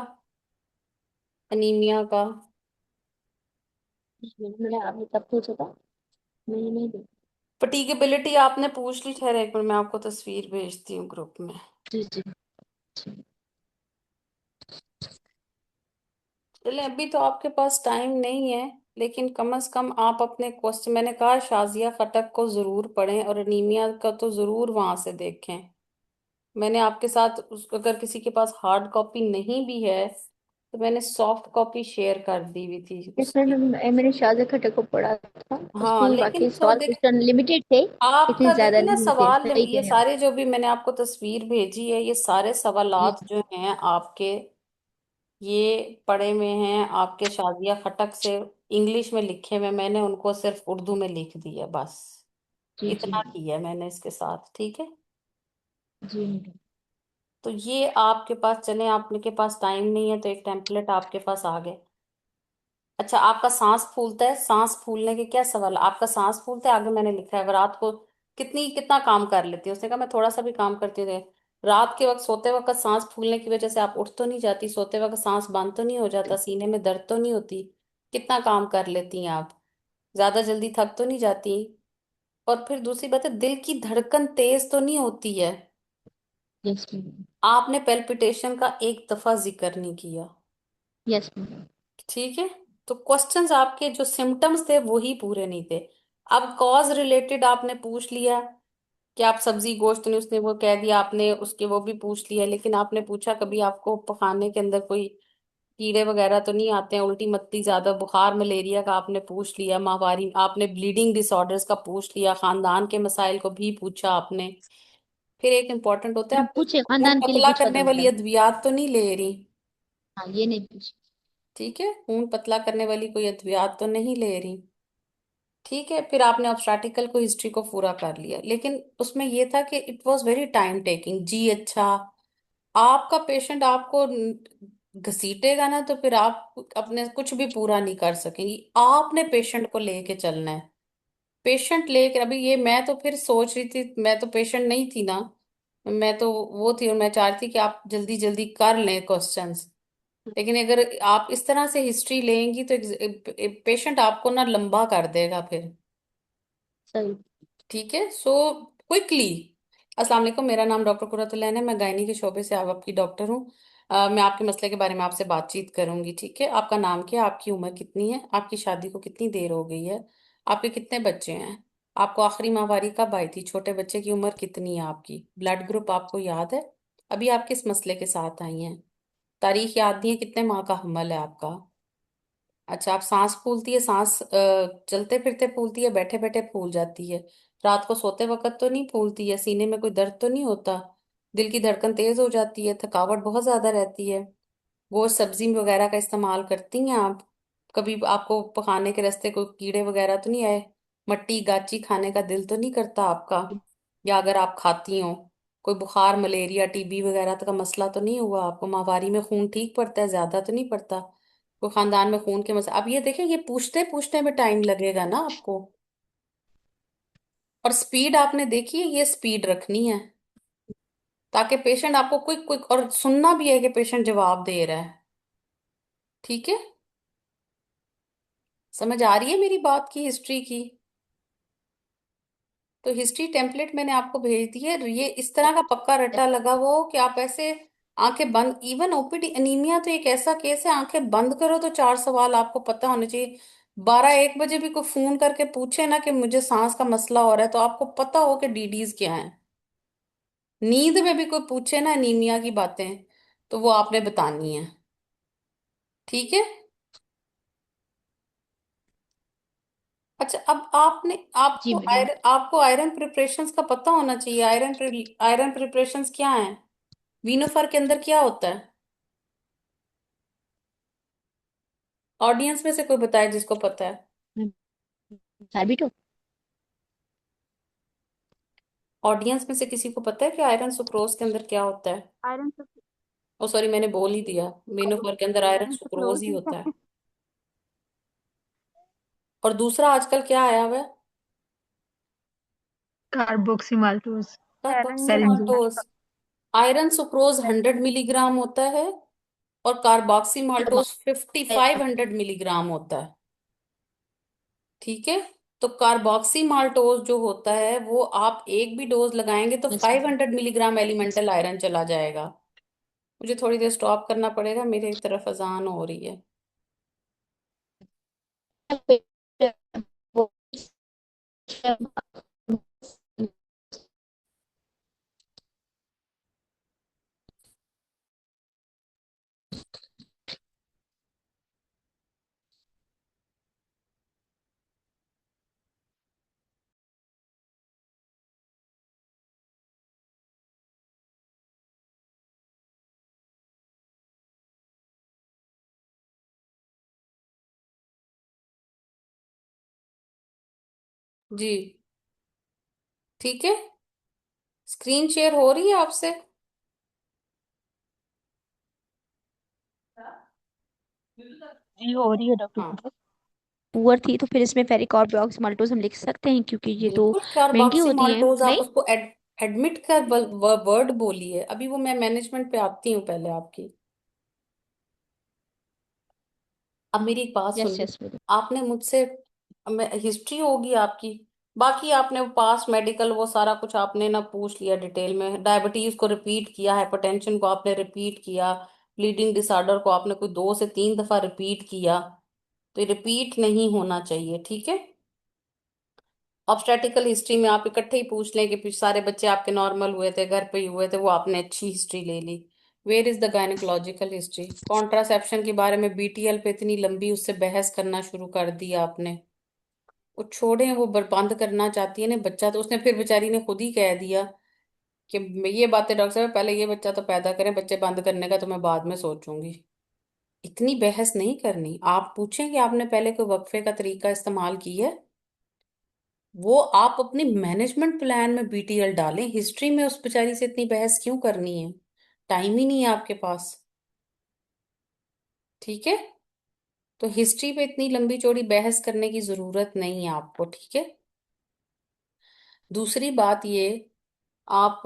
अनीमिया का? मैंने आपने तब पूछा था, मैंने नहीं देखा. फटीकेबिलिटी आपने पूछ ली, ठहरे एक मिनट, मैं आपको तस्वीर भेजती हूँ ग्रुप में। जी जी. जी. चले, अभी तो आपके पास टाइम नहीं है, लेकिन कम से कम आप अपने क्वेश्चन, मैंने कहा शाजिया खटक को जरूर पढ़ें और अनीमिया का तो जरूर वहां से देखें। मैंने आपके साथ अगर किसी के पास हार्ड कॉपी नहीं भी है तो मैंने सॉफ्ट कॉपी शेयर कर दी हुई थी यस मैम, उसकी। मैंने शाहजहा खट्टर को पढ़ा था। हाँ उसमें लेकिन वाकई तो सवाल देख, क्वेश्चन लिमिटेड थे, इतने आपका ज्यादा देखिए ना नहीं थे, सवाल सही कह ये रहे हैं आप। सारे जो भी मैंने आपको तस्वीर भेजी है, ये सारे जी सवालात जो हैं आपके, ये पढ़े हुए हैं आपके शाजिया खटक से, इंग्लिश में लिखे हुए, मैंने उनको सिर्फ उर्दू में लिख दिया बस। जी जी इतना किया मैंने इसके साथ, ठीक है। जी मैडम। तो ये आपके पास चले, आपके पास टाइम नहीं है तो एक टेम्पलेट आपके पास आ गए। अच्छा, आपका सांस फूलता है, सांस फूलने के क्या सवाल, आपका सांस फूलता है, आगे मैंने लिखा है रात को कितना काम कर लेती है, उसने कहा मैं थोड़ा सा भी काम करती हूँ। रात के वक्त सोते वक्त सांस फूलने की वजह से आप उठ तो नहीं जाती, सोते वक्त सांस बंद तो नहीं हो जाता, सीने में दर्द तो नहीं होती, कितना काम कर लेती हैं आप, ज्यादा जल्दी थक तो नहीं जाती, और फिर दूसरी बात है दिल की धड़कन तेज तो नहीं होती है। Yes madam. आपने पेल्पिटेशन का एक दफा जिक्र नहीं किया, यस मैडम। ठीक है। तो क्वेश्चंस आपके जो सिम्टम्स थे वो ही पूरे नहीं थे। अब कॉज रिलेटेड आपने पूछ लिया कि आप सब्जी गोश्त नहीं, उसने वो कह दिया, आपने उसके वो भी पूछ लिया, लेकिन आपने पूछा कभी आपको पखाने के अंदर कोई कीड़े वगैरह तो नहीं आते हैं, उल्टी मत्ती ज्यादा, बुखार मलेरिया का आपने पूछ लिया, माहवारी आपने ब्लीडिंग डिसऑर्डर्स का पूछ लिया, खानदान के मसाइल को भी पूछा आपने। फिर एक इम्पॉर्टेंट होता है, मैडम आप पूछे, खून खानदान के लिए पतला पूछा करने था वाली मैडम। अद्वियात तो नहीं ले रही, हाँ, ये नहीं पूछा। ठीक है, खून पतला करने वाली कोई अद्वियात तो नहीं ले रही, ठीक है। फिर आपने ऑब्स्टैटिकल को हिस्ट्री को पूरा कर लिया, लेकिन उसमें ये था कि it was very time taking जी। अच्छा, आपका पेशेंट आपको घसीटेगा ना तो फिर आप अपने कुछ भी पूरा नहीं कर सकेंगी, आपने पेशेंट को लेके चलना है। पेशेंट लेके, अभी ये मैं तो फिर सोच रही थी, मैं तो पेशेंट नहीं थी ना, मैं तो वो थी, और मैं चाहती थी कि आप जल्दी जल्दी कर लें क्वेश्चंस, लेकिन अगर आप इस तरह से हिस्ट्री लेंगी तो पेशेंट आपको ना लंबा कर देगा फिर, सही। ठीक है। सो क्विकली, अस्सलाम वालेकुम, मेरा नाम डॉक्टर कुरतुलैन है, मैं गायनी के शोबे से आपकी डॉक्टर हूँ। मैं आपके मसले के बारे में आपसे बातचीत करूंगी, ठीक है। आपका नाम क्या है, आपकी उम्र कितनी है, आपकी शादी को कितनी देर हो गई है, आपके कितने बच्चे हैं, आपको आखिरी माहवारी कब आई थी, छोटे बच्चे की उम्र कितनी है, आपकी ब्लड ग्रुप आपको याद है, अभी आप किस मसले के साथ आई हैं, तारीख याद नहीं है, कितने माह का हमल है आपका। अच्छा, आप सांस फूलती है, सांस चलते फिरते फूलती है, बैठे बैठे फूल जाती है, रात को सोते वक्त तो नहीं फूलती है, सीने में कोई दर्द तो नहीं होता, दिल की धड़कन तेज हो जाती है, थकावट बहुत ज्यादा रहती है, गोश्त सब्जी वगैरह का इस्तेमाल करती हैं आप, कभी आपको पकाने के रास्ते कोई कीड़े वगैरह तो नहीं आए, मट्टी गाची खाने का दिल तो नहीं करता आपका, या अगर आप खाती हो कोई बुखार मलेरिया टीबी वगैरह का मसला तो नहीं हुआ आपको, माहवारी में खून ठीक पड़ता है, ज्यादा तो नहीं पड़ता, कोई खानदान में खून के मसले, अब ये देखें ये पूछते पूछते में टाइम लगेगा ना आपको, और स्पीड आपने देखी है, ये स्पीड रखनी है ताकि पेशेंट आपको क्विक क्विक, और सुनना भी है कि पेशेंट जवाब दे रहा है, ठीक है। समझ आ रही है मेरी बात की, हिस्ट्री की। तो हिस्ट्री टेम्पलेट मैंने आपको भेज दी है, ये इस तरह का पक्का रट्टा लगा हुआ हो कि आप ऐसे आंखें बंद, इवन ओपीडी अनीमिया तो एक ऐसा केस है, आंखें बंद करो तो चार सवाल आपको पता होने चाहिए। 12-1 बजे भी कोई फोन करके पूछे ना कि मुझे सांस का मसला हो रहा है तो आपको पता हो कि डीडीज क्या है। नींद में भी कोई पूछे ना अनीमिया की बातें तो वो आपने बतानी है, ठीक है। अच्छा, अब आपने जी मैडम। आपको आयरन प्रिपरेशंस का पता होना चाहिए, आयरन प्रिपरेशंस क्या है, वीनोफर के अंदर क्या होता है, ऑडियंस में से कोई बताए जिसको पता है। साबित हो। ऑडियंस में से किसी को पता है कि आयरन सुक्रोज के अंदर क्या होता है। आयरन ओ सॉरी, मैंने बोल ही दिया, वीनोफर के अंदर आयरन आयरन सुक्रोज सुक्रोज ही ही होता है। है। और दूसरा आजकल क्या आया हुआ है, कार्बोक्सीमाल्टोज। आयरन जो है सेरेंजी। कार्बोक्सीमाल्टोज। आयरन सुक्रोज 100 मिलीग्राम होता है और कार्बोक्सीमाल्टोज 5500 मिलीग्राम होता है, ठीक है। तो कार्बोक्सी माल्टोज जो होता है वो आप एक भी डोज लगाएंगे तो yes 500 milligram yes. Elemental iron चला जाएगा। मुझे थोड़ी देर स्टॉप करना पड़ेगा, मेरे एक तरफ अजान हो रही है। जी ठीक है। स्क्रीन शेयर हो रही है आपसे? जी हो रही है हाँ डॉक्टर। पुअर थी तो फिर इसमें फेरिक और ब्रोक्स माल्टोज हम लिख सकते हैं, क्योंकि ये तो बिल्कुल, महंगी होती हैं कार्बोक्सीमाल्टोज आप नहीं। उसको एडमिट का वर्ड बोलिए। अभी वो मैं मैनेजमेंट पे आती हूँ पहले आपकी। अब मेरी एक बात यस सुनिए। Yes madam. आपने मुझसे, हिस्ट्री होगी आपकी, बाकी आपने वो पास मेडिकल वो सारा कुछ आपने ना पूछ लिया डिटेल में। डायबिटीज को रिपीट किया, हाइपरटेंशन को आपने रिपीट किया, ब्लीडिंग डिसऑर्डर को आपने कोई 2 से 3 दफा रिपीट किया। तो ये रिपीट नहीं होना चाहिए, ठीक है। ऑब्स्टेटिकल हिस्ट्री में आप इकट्ठे ही पूछ लें कि सारे बच्चे आपके नॉर्मल हुए थे, घर पे ही हुए थे, वो आपने अच्छी हिस्ट्री ले ली। Where is the gynaecological history? Contraception के बारे में बीटीएल पे इतनी लंबी उससे बहस करना शुरू कर दिया आपने। वो छोड़े, वो बर्बाद करना चाहती है ना बच्चा, तो उसने फिर बेचारी ने खुद ही कह दिया कि ये बातें डॉक्टर साहब पहले ये बच्चा तो पैदा करें, बच्चे बंद करने का तो मैं बाद में सोचूंगी। इतनी बहस नहीं करनी। आप पूछें कि आपने पहले कोई वक्फे का तरीका इस्तेमाल किया है? वो आप अपनी मैनेजमेंट प्लान में बीटीएल डालें। हिस्ट्री में उस बेचारी से इतनी बहस क्यों करनी है? टाइम ही नहीं है आपके पास, ठीक है। तो हिस्ट्री पे इतनी लंबी चौड़ी बहस करने की जरूरत नहीं है आपको, ठीक है। दूसरी बात ये, आप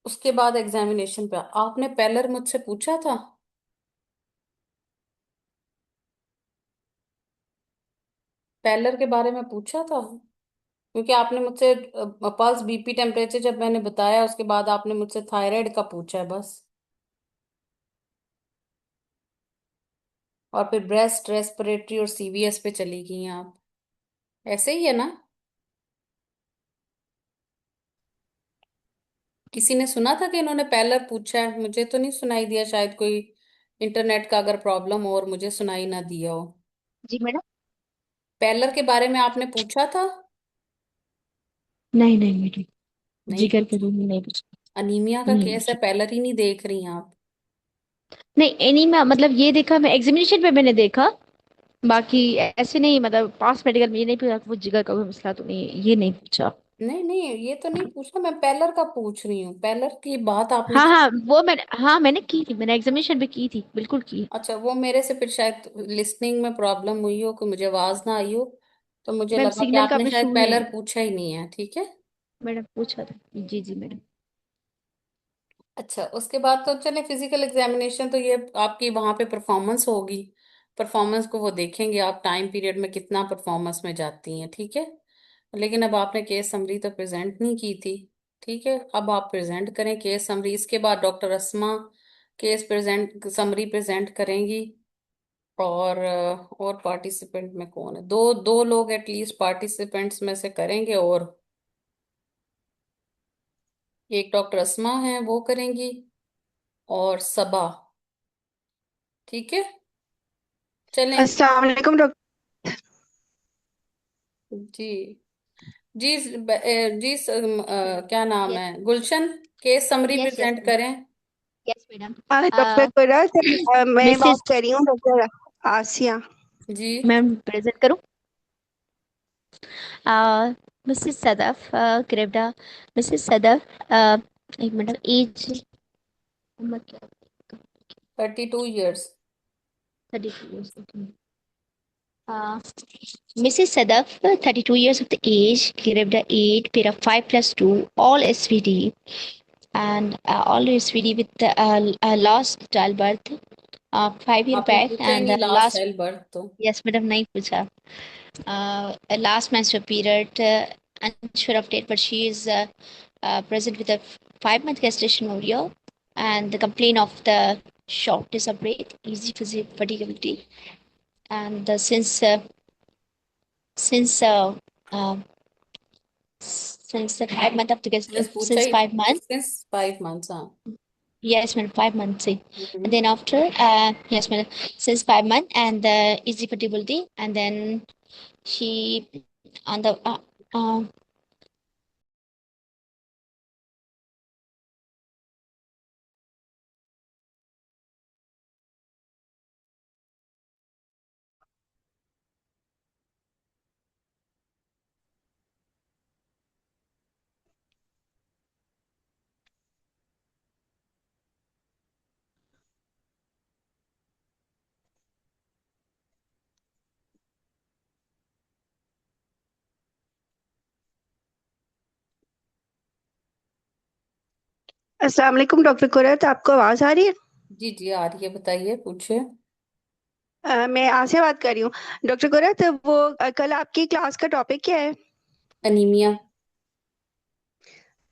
उसके बाद एग्जामिनेशन पे आपने पेलर मुझसे पूछा था? पेलर के बारे में पूछा था? क्योंकि आपने मुझसे पल्स, बीपी, टेम्परेचर जब मैंने बताया उसके बाद आपने मुझसे थायराइड का पूछा है बस। और फिर ब्रेस्ट, रेस्पिरेटरी और सीवीएस पे चली गई हैं आप। ऐसे ही है ना? किसी ने सुना था कि इन्होंने पेलर पूछा है? मुझे तो नहीं सुनाई दिया, शायद कोई इंटरनेट का अगर प्रॉब्लम हो और मुझे सुनाई ना दिया हो। जी मैडम। पेलर के बारे में आपने पूछा था? नहीं नहीं मैडम, नहीं जिगर के पूछा। रूम में नहीं पूछा। अनीमिया का नहीं केस है, पूछा। पेलर ही नहीं देख रही हैं आप? नहीं एनीमिया मतलब ये देखा मैं एग्जामिनेशन पे मैंने देखा, बाकी ऐसे नहीं, मतलब पास मेडिकल में ये नहीं पूछा कि वो जिगर का कोई मसला तो नहीं है, ये नहीं पूछा। नहीं नहीं, ये तो नहीं पूछा, मैं पेलर का पूछ रही हूँ। पेलर की बात आपने हाँ की? हाँ वो मैंने, हाँ मैंने की थी, मैंने एग्जामिनेशन पे की थी, बिल्कुल की। अच्छा, वो मेरे से फिर शायद लिसनिंग में प्रॉब्लम हुई हो कि मुझे आवाज ना आई हो, तो मुझे मैम लगा कि सिग्नल का आपने अपना शायद शू नहीं पेलर है। पूछा ही नहीं है, ठीक है। मैंने पूछा था, जी जी मैडम। अच्छा, उसके बाद तो चले फिजिकल एग्जामिनेशन, तो ये आपकी वहां पे परफॉर्मेंस होगी। परफॉर्मेंस को वो देखेंगे आप टाइम पीरियड में कितना परफॉर्मेंस में जाती हैं, ठीक है। लेकिन अब आपने केस समरी तो प्रेजेंट नहीं की थी, ठीक है। अब आप प्रेजेंट करें केस समरी। इसके बाद doctor Asma case present summary present करेंगी। और पार्टिसिपेंट में कौन है? दो दो लोग एटलीस्ट पार्टिसिपेंट्स में से करेंगे, और एक डॉक्टर असमा है वो करेंगी, और सबा, ठीक है। चलें। अस्सलाम वालेकुम डॉक्टर। जी जी क्या नाम यस है, Gulshan, case summary yes yes present करें। Yes madam. डॉक्टर कोइरा से मैं बात मिसेस, कर रही हूँ, डॉक्टर आसिया। जी मैम प्रेजेंट करूँ? मिसेस सदफ क्रेवडा। मिसेस सदफ, एक मिनट, एज उम्र क्या? 32 years. 32 years, okay. Mrs. Sadaf, 32 years of the age, Kiribda 8, Pira 5 plus 2, all SVD, and all SVD with the last childbirth 5 year आपने back, पूछा ही and नहीं लास्ट last, चाइल्ड बर्थ तो। yes, madam, nahi pucha. Last menstrual period, unsure of date, but she is present with a 5 month gestation ovule, and the complaint of the shortness of breath, easy physical fatigability, and since since the 5 month of together, बस पूछा since ही 5 months. since 5 months, हाँ. Yes, madam, 5 months. Hmm. And then after, yes, madam, since 5 months, and the easy fertility, and then she on the अस्सलाम वालेकुम डॉक्टर कुरैत, आपको आवाज आ रही है? जी जी आ रही है, बताइए, पूछिए. मैं आसिया बात कर रही हूँ। डॉक्टर कुरैत, वो कल आपकी क्लास का टॉपिक क्या है? अनीमिया.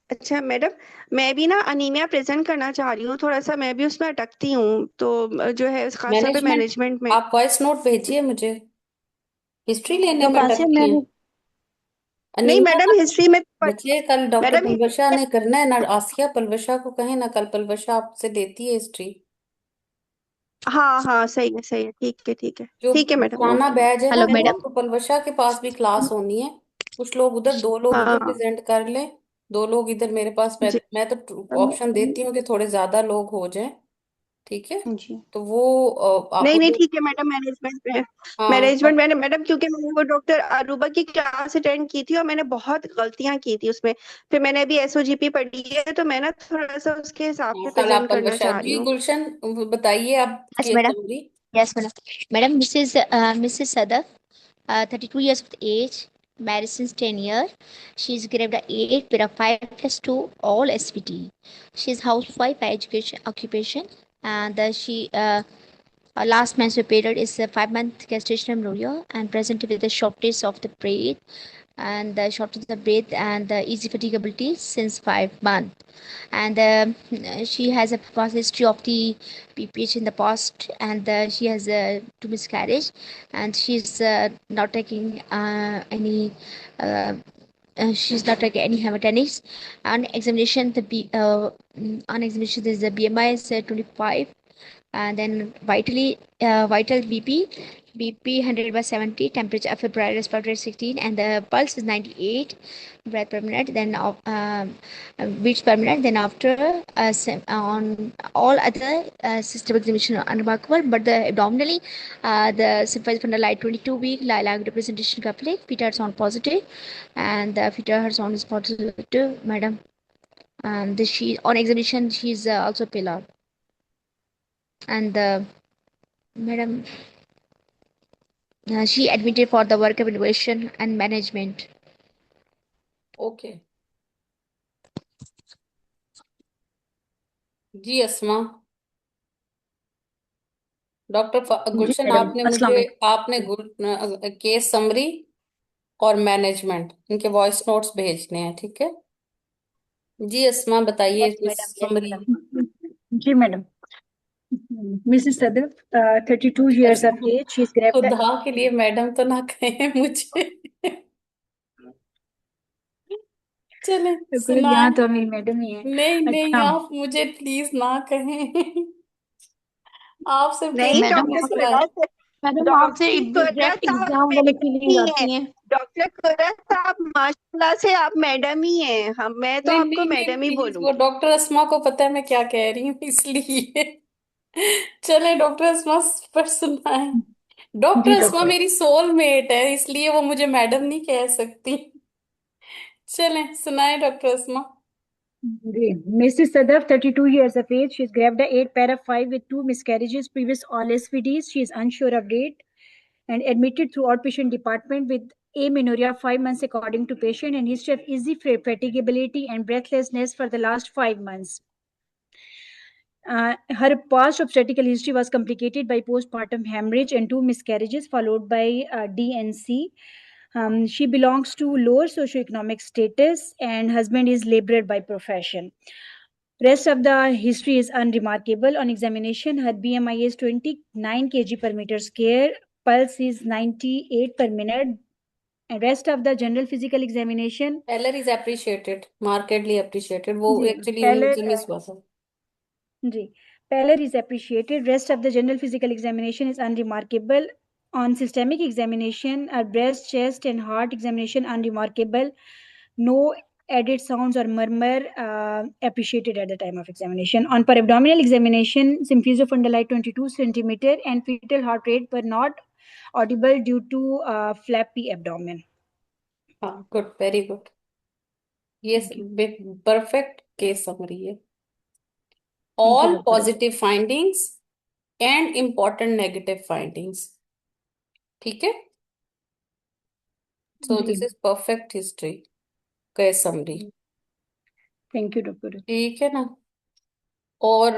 अच्छा मैडम, मैं भी ना अनीमिया प्रेजेंट करना चाह रही हूँ, थोड़ा सा मैं भी उसमें अटकती हूँ, तो जो है खासतौर पे मैनेजमेंट. मैनेजमेंट में। आप वॉइस नोट भेजिए मुझे. हिस्ट्री लेने में डॉक्टर आसिया अटकती हैं. मैंने नहीं अनीमिया मैडम, का हिस्ट्री में बच्चे, कल डॉक्टर मैडम पलवशा ने करना है ना, आसिया पलवशा को कहें ना, कल पलवशा आपसे देती है हिस्ट्री. हाँ हाँ, सही है, ठीक है, जो ठीक है मैडम, पुराना ओके। बैच है ना, hello, वो madam. आपको पलवशा के पास भी क्लास होनी है. कुछ लोग उधर, 2 लोग उधर हाँ प्रेजेंट कर लें, 2 लोग इधर मेरे पास. जी मैं तो ऑप्शन देती हूँ कि थोड़े ज्यादा लोग हो जाएं. ठीक है. जी तो वो आप नहीं, उधर. ठीक है मैडम, मैनेजमेंट में। हाँ मैनेजमेंट मैंने मैडम, क्योंकि मैंने वो डॉक्टर अरूबा की क्लास अटेंड की थी और मैंने बहुत गलतियां की थी उसमें। फिर मैंने अभी एसओजीपी पढ़ी है, तो मैं ना थोड़ा सा उसके हिसाब हाँ, से कल आप प्रेजेंट करना पलवशा चाह रही जी. हूँ। गुलशन, बताइए Yes, आपकी madam. Summary. Yes, madam. Madam, Mrs. Sadaf, 32 years of age, married since 10 years. She is grade 8 with a 5 plus 2 all SVT. She is housewife by education occupation, and she her last menstrual period is a 5 month gestational amenorrhea and presented with the shortness of the breath and the shortness of breath and the easy fatigability since 5 months. And she has a past history of the PPH in the past, and she has two miscarriage, and she's not taking any. She's not taking any hematotics. On examination, on examination, there is a BMI is 25, and then vital BP 100/70, temperature febrile respiratory 16, and the pulse is 98 breath per minute, then beats per minute. Then after on all other system examination are unremarkable, but the abdominally the symptoms from the light 22-week lilac representation couple fetal sound positive, and the fetal sound is positive, madam. This she on examination she's also pillar, and madam, she admitted for the work evaluation and management. Okay. जी अस्मा. डॉक्टर जी गुलशन, मैडम, आपने अस्सलाम मुझे, आपने वालेकुम। केस समरी और मैनेजमेंट, इनके वॉइस नोट्स भेजने हैं. ठीक है. जी अस्मा, बताइए Yes, case madam. Yes, summary. madam. जी madam, Mrs Sadaf, 32 years of age, she is gravid. खुदा के लिए मैडम तो ना कहें मुझे. चले, बिल्कुल, सुनाए. यहाँ तो मेरी मैडम ही है। नहीं नहीं, अच्छा आप मुझे प्लीज ना कहें. आपसे नहीं प्रेम मैडम, करके डॉक्टर सुनाए. कुरैत, मैडम आपसे डॉक्टर एग्जैक्ट कुरैत आप एग्जाम वाले फीलिंग मैडम ही हैं। आती है। डॉक्टर कुरैत आप माशाल्लाह से आप मैडम ही हैं, हम मैं तो नहीं आपको नहीं नहीं, मैडम ही प्लीज, वो बोलूंगी। डॉक्टर अस्मा को पता है मैं क्या कह रही हूँ, इसलिए. चले डॉक्टर अस्मा पर सुनाए. डॉक्टर जी अस्मा डॉक्टर। मेरी सोलमेट है, इसलिए वो मुझे मैडम नहीं कह सकती. चले, सुनाए doctor Asma. Ji, Mrs. Sadaf, 32 years of age. She's gravid 8 para 5 with 2 miscarriages, previous all SVDs. She is unsure of date and admitted through outpatient department with amenorrhea 5 months according to patient and history of easy fatigability and breathlessness for the last 5 months. Her past obstetrical history was complicated by postpartum hemorrhage and 2 miscarriages followed by DNC. She belongs to lower socioeconomic status and husband is laborer by profession. Rest of the history is unremarkable. On examination, her BMI is 29 kg per meter square, pulse is 98 per minute, And rest of the general physical examination, Teller is appreciated, markedly appreciated, वो जी एक्चुअली उन्हीं Peller, से मिस हुआ था। जी Peller is appreciated. Rest of the general physical examination is unremarkable. On systemic examination, a breast, chest, and heart examination unremarkable. No added sounds or murmur appreciated at the time of examination. On per abdominal examination, symphysiofundal height 22 centimeter and fetal heart rate were not audible due to flappy abdomen. हाँ, गुड, वेरी गुड। ये Thank you. Perfect case summary है। Thank you, all Dr. Positive findings and important negative findings, ठीक है। सो जी this is perfect history case summary, thank you doctor. ठीक है ना। और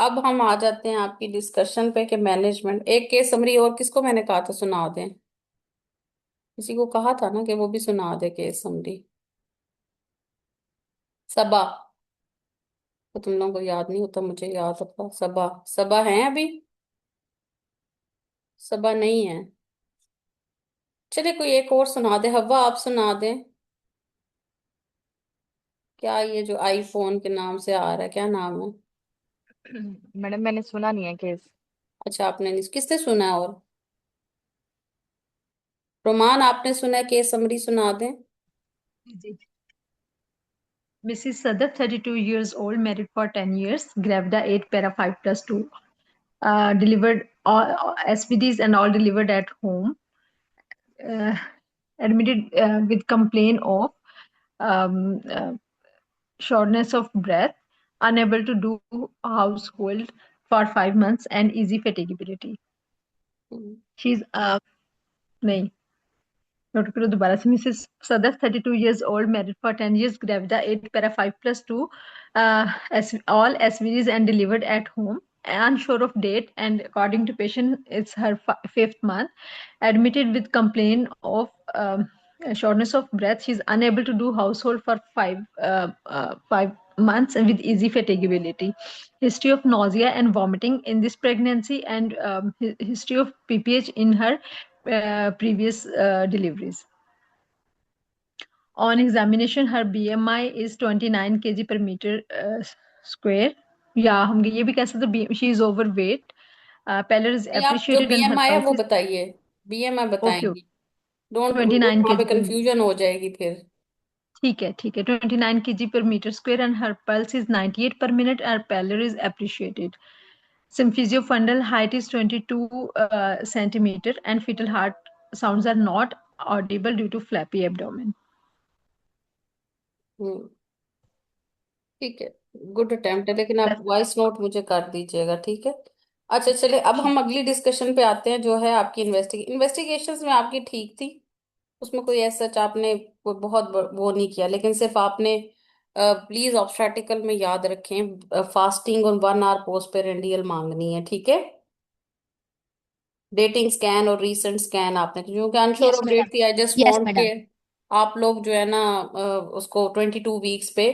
अब हम आ जाते हैं आपकी डिस्कशन पे कि मैनेजमेंट, एक केस समरी और किसको मैंने कहा था सुना दें, किसी को कहा था ना कि वो भी सुना दे केस समरी। सबा, तो तुम लोगों को याद नहीं होता, मुझे याद होता। सबा, सबा है अभी? सबा नहीं है। चलिए कोई एक और सुना दे, हवा आप सुना दें। क्या ये जो आईफोन के नाम से आ रहा है, क्या नाम है? मैडम मैंने सुना नहीं है केस। अच्छा, आपने नहीं, किसने सुना है? और रोमान, आपने सुना है? केस समरी सुना दें। Mrs. Sadaf, 32 years old, married for 10 years, Gravida 8, para 5 plus 2. Delivered all SVDs and all delivered at home. Admitted with complaint of um, uh, shortness of breath, unable to do household for 5 months, and easy fatigability. She's नहीं नोट करो दोबारा से। Mrs Sadaf 32 years old, married for 10 years, gravida 8 para 5 plus 2, all SVDs and delivered at home, unsure of date, and according to patient it's her fifth month, admitted with complaint of shortness of breath. She's unable to do household for 5 months and with easy fatigability. History of nausea and vomiting in this pregnancy, and history of PPH in her previous deliveries. On examination, her BMI is 29 kg per meter square. या हम ये भी कह सकते हैं she is overweight. Peller is नहीं, आप जो appreciated and her बीएमआई है pulse वो is बताइए, बीएमआई okay. बताएंगी। डोंट, 29 वहां पे kg per कंफ्यूजन हो जाएगी फिर। ठीक है 29 kg per meter square and her pulse is 98 per minute. Her Peller is appreciated. Symphysiofundal height is 22 centimeter and fetal heart sounds are not audible due to flappy abdomen. हम्म, ठीक है, गुड अटेम्प्ट है, लेकिन आप वॉइस नोट मुझे कर दीजिएगा, ठीक है। अच्छा चलिए, अब हम अगली डिस्कशन पे आते हैं, जो है आपकी इन्वेस्टिगेशंस में आपकी ठीक थी, उसमें कोई ऐसा आपने कोई बहुत वो नहीं किया, लेकिन सिर्फ आपने प्लीज ऑब्स्टेट्रिकल में याद रखें, फास्टिंग और 1 आवर पोस्ट पेरेंडियल मांगनी है, ठीक है। डेटिंग स्कैन और रीसेंट स्कैन आपने, क्योंकि unsure yes of madam. Date थी, आई जस्ट यस वांट के मैडम। आप लोग जो है ना उसको 22 वीक्स पे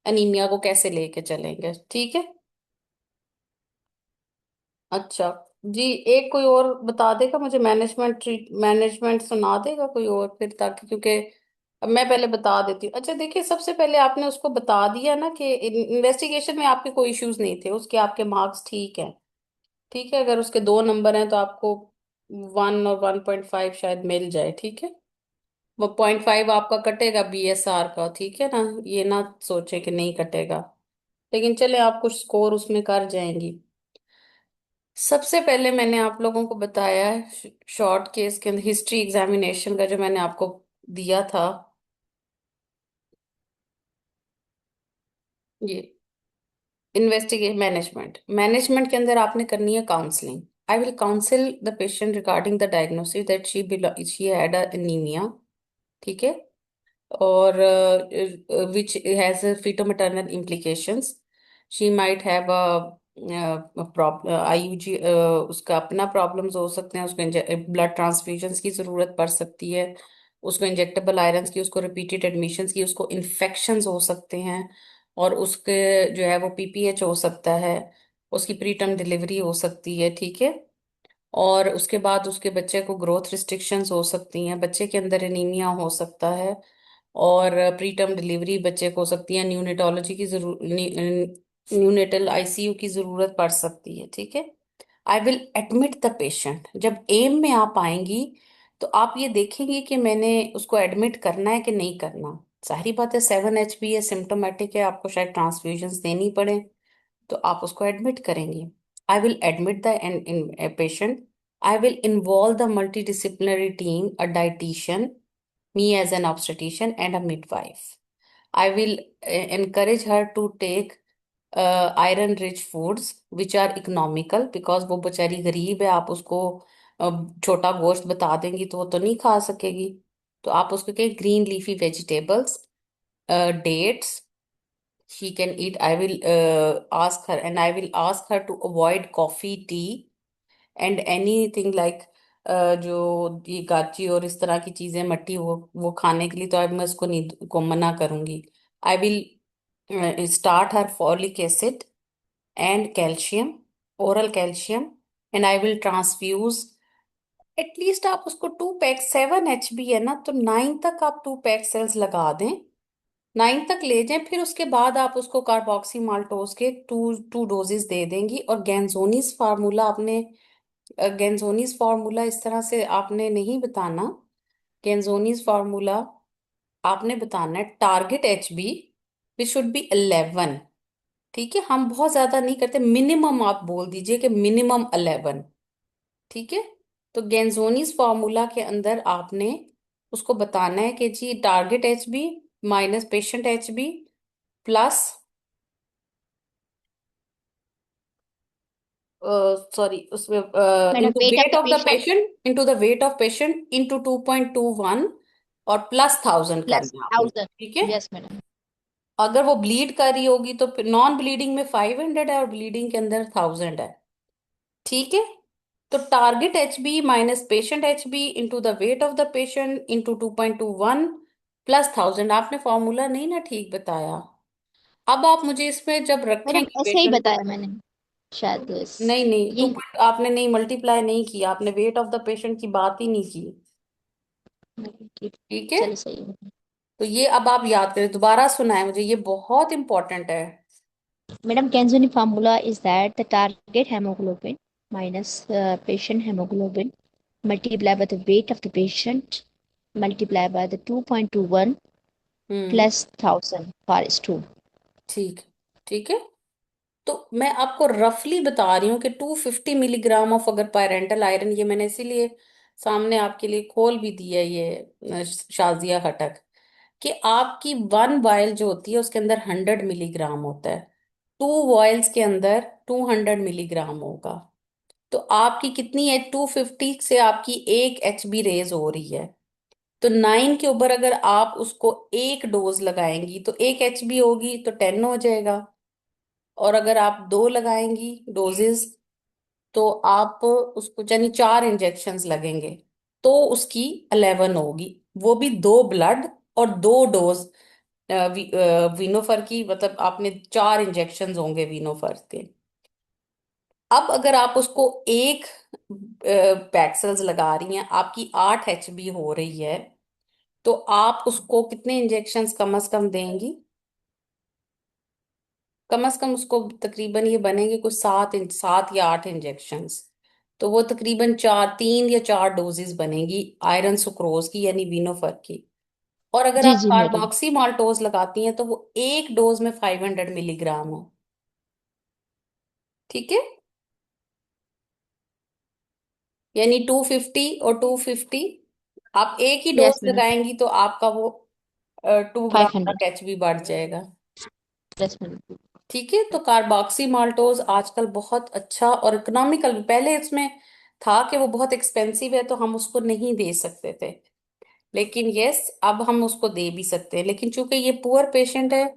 अनीमिया को कैसे लेके चलेंगे, ठीक है। अच्छा जी, एक कोई और बता देगा मुझे, मैनेजमेंट सुना देगा कोई और फिर, ताकि क्योंकि अब मैं पहले बता देती हूँ। अच्छा देखिए, सबसे पहले आपने उसको बता दिया ना कि इन्वेस्टिगेशन में आपके कोई इश्यूज नहीं थे, उसके आपके मार्क्स ठीक हैं, ठीक है। अगर उसके 2 नंबर हैं तो आपको 1 और 1.5 शायद मिल जाए, ठीक है। वो 0.5 आपका कटेगा बीएसआर का, ठीक है ना, ये ना सोचे कि नहीं कटेगा, लेकिन चले आप कुछ स्कोर उसमें कर जाएंगी। सबसे पहले मैंने आप लोगों को बताया है शॉर्ट केस के अंदर हिस्ट्री एग्जामिनेशन का जो मैंने आपको दिया था, ये इन्वेस्टिगेट मैनेजमेंट के अंदर आपने करनी है counselling. I will council the patient regarding the diagnosis that she had anaemia, ठीक है, or which has a fetal-maternal implications. She might have a problem, IUG, उसका अपना प्रॉब्लम्स हो सकते हैं, उसको ब्लड ट्रांसफ्यूजन्स की ज़रूरत पड़ सकती है, उसको इंजेक्टेबल आयरन्स की, उसको रिपीटेड एडमिशन्स की, उसको इन्फेक्शंस हो सकते हैं, और उसके जो है वो पीपीएच हो सकता है, उसकी प्री टर्म डिलीवरी हो सकती है, ठीक है। और उसके बाद उसके बच्चे को ग्रोथ रिस्ट्रिक्शंस हो सकती हैं, बच्चे के अंदर एनीमिया हो सकता है, और प्री टर्म डिलीवरी बच्चे को हो सकती है, न्यूनेटोलॉजी की न्यूनेटल आईसीयू की जरूरत पड़ सकती है। ठीक है। I will admit the patient. जब एम में आप आएंगी तो आप ये देखेंगे कि मैंने उसको एडमिट करना है कि नहीं करना। जाहिर बात है 7 HB है, सिम्टोमेटिक है, आपको शायद ट्रांसफ्यूजन्स देनी पड़े, तो आप उसको एडमिट करेंगे। I will admit the patient. I will involve the multidisciplinary team, a dietitian, me as an obstetrician and a midwife. I will encourage her to take iron rich foods which are economical, because वो बेचारी गरीब है, आप उसको छोटा गोश्त बता देंगी तो वो तो नहीं खा सकेगी। तो आप उसको कहें green leafy vegetables, dates she can eat. I will ask her, and I will ask her to avoid coffee, tea and anything like जो ये गाची और इस तरह की चीजें मट्टी, वो खाने के लिए तो अब मैं उसको नहीं को मना करूंगी। I will start her folic acid and calcium, oral calcium, and I will transfuse at least. आप उसको 2 पैक, 7 HB है ना, तो 9 तक आप 2 पैक सेल्स लगा दें, 9 तक ले जाएं। फिर उसके बाद आप उसको कार्बोक्सी माल्टोज के टू टू डोजेस दे देंगी। और गैंजोनीस फार्मूला आपने, गेंजोनीज फार्मूला इस तरह से आपने नहीं बताना। गेंजोनीज फार्मूला आपने बताना है target HB which should be 11। ठीक है, हम बहुत ज्यादा नहीं करते, मिनिमम आप बोल दीजिए कि मिनिमम 11। ठीक है। तो गेंजोनीज फार्मूला के अंदर आपने उसको बताना है कि जी target HB minus patient HB plus, sorry उसमें madam into weight of weight the of the patient patient, into the weight of patient into 2.21, और प्लस 1000 प्लस करना है आपने। 1000। ठीक है। Yes madam. अगर वो ब्लीड कर रही होगी तो नॉन ब्लीडिंग में 500 है और ब्लीडिंग के अंदर 1000 है। ठीक है। तो target HB minus patient HB into the weight of the patient into 2.21 plus 1000। आपने फॉर्मूला नहीं ना ठीक बताया। अब आप मुझे इसमें जब मैडम रखेंगे ऐसे ही पेशेंट, बताया मैंने शायद नहीं नहीं यही। आपने नहीं मल्टीप्लाई नहीं किया, आपने वेट ऑफ द पेशेंट की बात ही नहीं की। ठीक है। चलो सही है। तो ये अब आप याद करें, दोबारा सुनाए मुझे, ये बहुत इंपॉर्टेंट है। Madam, Canzoni formula is that the target hemoglobin minus patient hemoglobin multiplied by the weight of the patient multiplied by the 2.21 hmm. plus 1000 per stool. ठीक। ठीक है। तो मैं आपको रफली बता रही हूँ कि 250 मिलीग्राम ऑफ अगर पायरेंटल आयरन, ये मैंने इसीलिए सामने आपके लिए खोल भी दिया ये शाजिया खटक, कि आपकी 1 वायल जो होती है उसके अंदर 100 मिलीग्राम होता है, 2 वायल्स के अंदर 200 मिलीग्राम होगा। तो आपकी कितनी है, 250 से आपकी 1 HB रेज हो रही है। तो 9 के ऊपर अगर आप उसको एक डोज लगाएंगी तो 1 HB होगी, तो 10 हो जाएगा। और अगर आप 2 लगाएंगी डोजेस, तो आप उसको यानी 4 इंजेक्शंस लगेंगे, तो उसकी 11 होगी। वो भी 2 ब्लड और 2 डोज वीनोफर की, मतलब आपने 4 इंजेक्शंस होंगे वीनोफर के। अब अगर आप उसको एक पैक्सल्स लगा रही हैं, आपकी 8 HB हो रही है, तो आप उसको कितने इंजेक्शंस कम से कम देंगी? कम से कम उसको तकरीबन ये बनेंगे कुछ 7 या 8 इंजेक्शंस। तो वो तकरीबन 3 या 4 डोजेस बनेगी आयरन सुक्रोज की, यानी वीनोफर की। और अगर जी आप जी मैडम। कार्बोक्सी माल्टोज लगाती हैं तो वो एक डोज में 500 मिलीग्राम है। ठीक है। यानी 250 और 250, आप एक ही यस डोज मैडम। लगाएंगी तो आपका वो 2 ग्राम 500। तक HB बढ़ जाएगा। Yes madam. ठीक है। तो कार्बोक्सी माल्टोज आजकल बहुत अच्छा और इकोनॉमिकल, पहले इसमें था कि वो बहुत एक्सपेंसिव है तो हम उसको नहीं दे सकते थे, लेकिन यस अब हम उसको दे भी सकते हैं। लेकिन चूंकि ये पुअर पेशेंट है,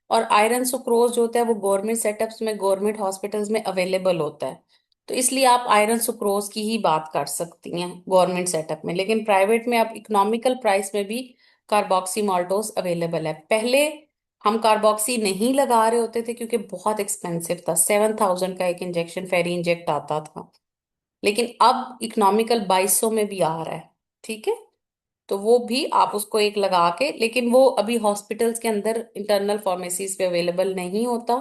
और आयरन सुक्रोज जो होता है वो गवर्नमेंट सेटअप्स में, गवर्नमेंट हॉस्पिटल्स में अवेलेबल होता है, तो इसलिए आप आयरन सुक्रोज की ही बात कर सकती हैं गवर्नमेंट सेटअप में। लेकिन प्राइवेट में आप इकोनॉमिकल प्राइस में भी कार्बोक्सी माल्टोज अवेलेबल है। पहले हम कार्बोक्सी नहीं लगा रहे होते थे क्योंकि बहुत एक्सपेंसिव था, 7000 का एक इंजेक्शन फेरी इंजेक्ट आता था। लेकिन अब इकोनॉमिकल 2200 में भी आ रहा है। ठीक है, तो वो भी आप उसको एक लगा के, लेकिन वो अभी हॉस्पिटल्स के अंदर इंटरनल फार्मेसीज पे अवेलेबल नहीं होता,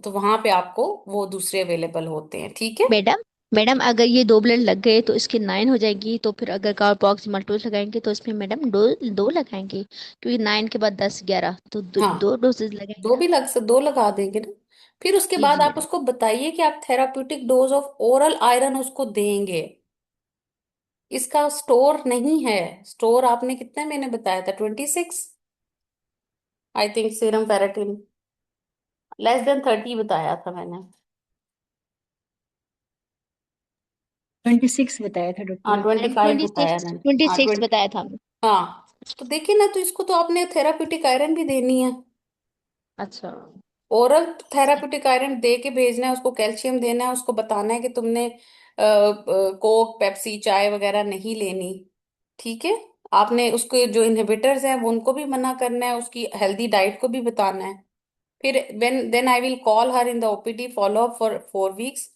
तो वहां पे आपको वो दूसरे अवेलेबल होते हैं। ठीक है। मैडम, मैडम अगर ये दो ब्लड लग गए तो इसकी 9 हो जाएगी, तो फिर अगर कार्बोक्सी मल्टीपल लगाएंगे तो इसमें मैडम दो दो लगाएंगे, क्योंकि 9 के बाद 10 11 तो हाँ, दो डोजेज लगेंगे दो ना। भी दो लगा देंगे ना। फिर उसके जी बाद जी आप मैडम। उसको बताइए कि आप therapeutic dose of oral iron उसको देंगे। इसका स्टोर नहीं है। स्टोर आपने कितने मैंने बताया था, 26, I think serum ferritin less than 30 बताया था मैंने। 26 बताया था हाँ, doctor. Twenty madam five twenty बताया सिक्स मैंने। ट्वेंटी हाँ, सिक्स 20। बताया था हमने। हाँ, तो देखिए ना, तो इसको तो आपने थेराप्यूटिक आयरन भी देनी है। अच्छा। ओरल थेराप्यूटिक आयरन दे के भेजना है उसको, कैल्शियम देना है उसको, बताना है कि तुमने कोक पेप्सी चाय वगैरह नहीं लेनी। ठीक है। आपने उसके जो इनहिबिटर्स हैं वो उनको भी मना करना है, उसकी हेल्दी डाइट को भी बताना है। फिर when then I will call her in the OPD, follow up for 4 weeks,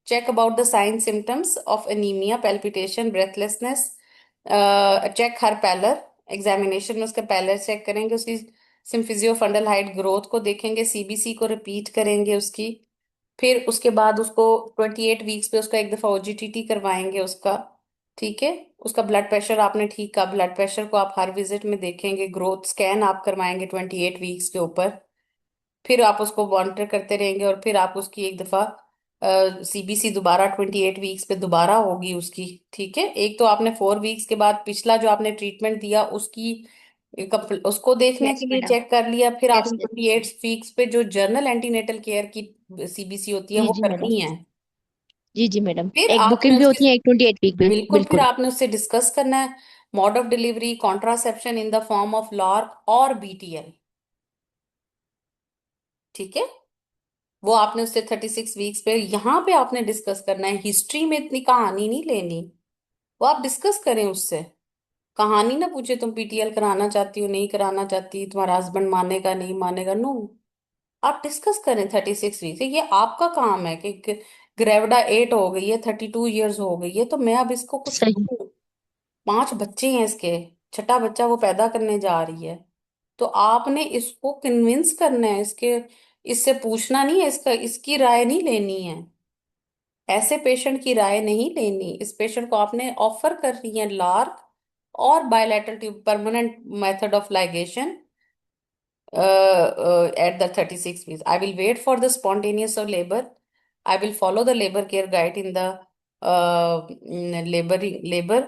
check about the signs symptoms of anemia, palpitation, breathlessness, check her pallor, examination में उसका पैलर चेक करेंगे, उसकी सिम्फिजियो फंडल हाइट ग्रोथ को देखेंगे, सीबीसी को रिपीट करेंगे उसकी। फिर उसके बाद उसको 28 वीक्स पे उसका एक दफा ओजीटीटी करवाएंगे उसका। ठीक है। उसका ब्लड प्रेशर आपने ठीक का, ब्लड प्रेशर को आप हर विजिट में देखेंगे, ग्रोथ स्कैन आप करवाएंगे 28 वीक्स के ऊपर। फिर आप उसको मॉनिटर करते रहेंगे, और फिर आप उसकी एक दफा सीबीसी दोबारा 28 वीक्स पे दोबारा होगी उसकी। ठीक है। एक तो आपने 4 वीक्स के बाद पिछला जो आपने ट्रीटमेंट दिया उसकी उसको देखने यस के लिए मैडम। चेक कर लिया, फिर यस आपने यस। 28 वीक्स पे जो जर्नल एंटीनेटल केयर की सीबीसी होती है जी वो जी मैडम। करनी है। जी जी मैडम, फिर एक आपने बुकिंग भी उसके, होती है एक 28 वीक भी, बिल्कुल, फिर बिल्कुल। आपने उससे डिस्कस करना है mode of delivery, contraception in the form of LARC और बीटीएल। ठीक है। वो आपने उससे 36 वीक्स पे, यहाँ पे आपने डिस्कस करना है, हिस्ट्री में इतनी कहानी नहीं लेनी। वो आप डिस्कस करें उससे, कहानी ना पूछे तुम पीटीएल कराना चाहती हो नहीं कराना चाहती, तुम्हारा हस्बैंड मानेगा नहीं मानेगा, नो। आप डिस्कस करें 36 वीक, ये आपका काम है कि ग्रेविडा 8 हो गई है, 32 ईयर्स हो गई है, तो मैं अब इसको कुछ सही। दूं। 5 बच्चे हैं इसके, छठा बच्चा वो पैदा करने जा रही है। तो आपने इसको कन्विंस करना है, इसके इससे पूछना नहीं है, इसका इसकी राय नहीं लेनी है। ऐसे पेशेंट की राय नहीं लेनी, इस पेशेंट को आपने ऑफर कर रही है लार्क और bilateral tube permanent method of ligation at the 36 weeks. I will wait for the spontaneous of labor. I will follow the labor care guide in the labor,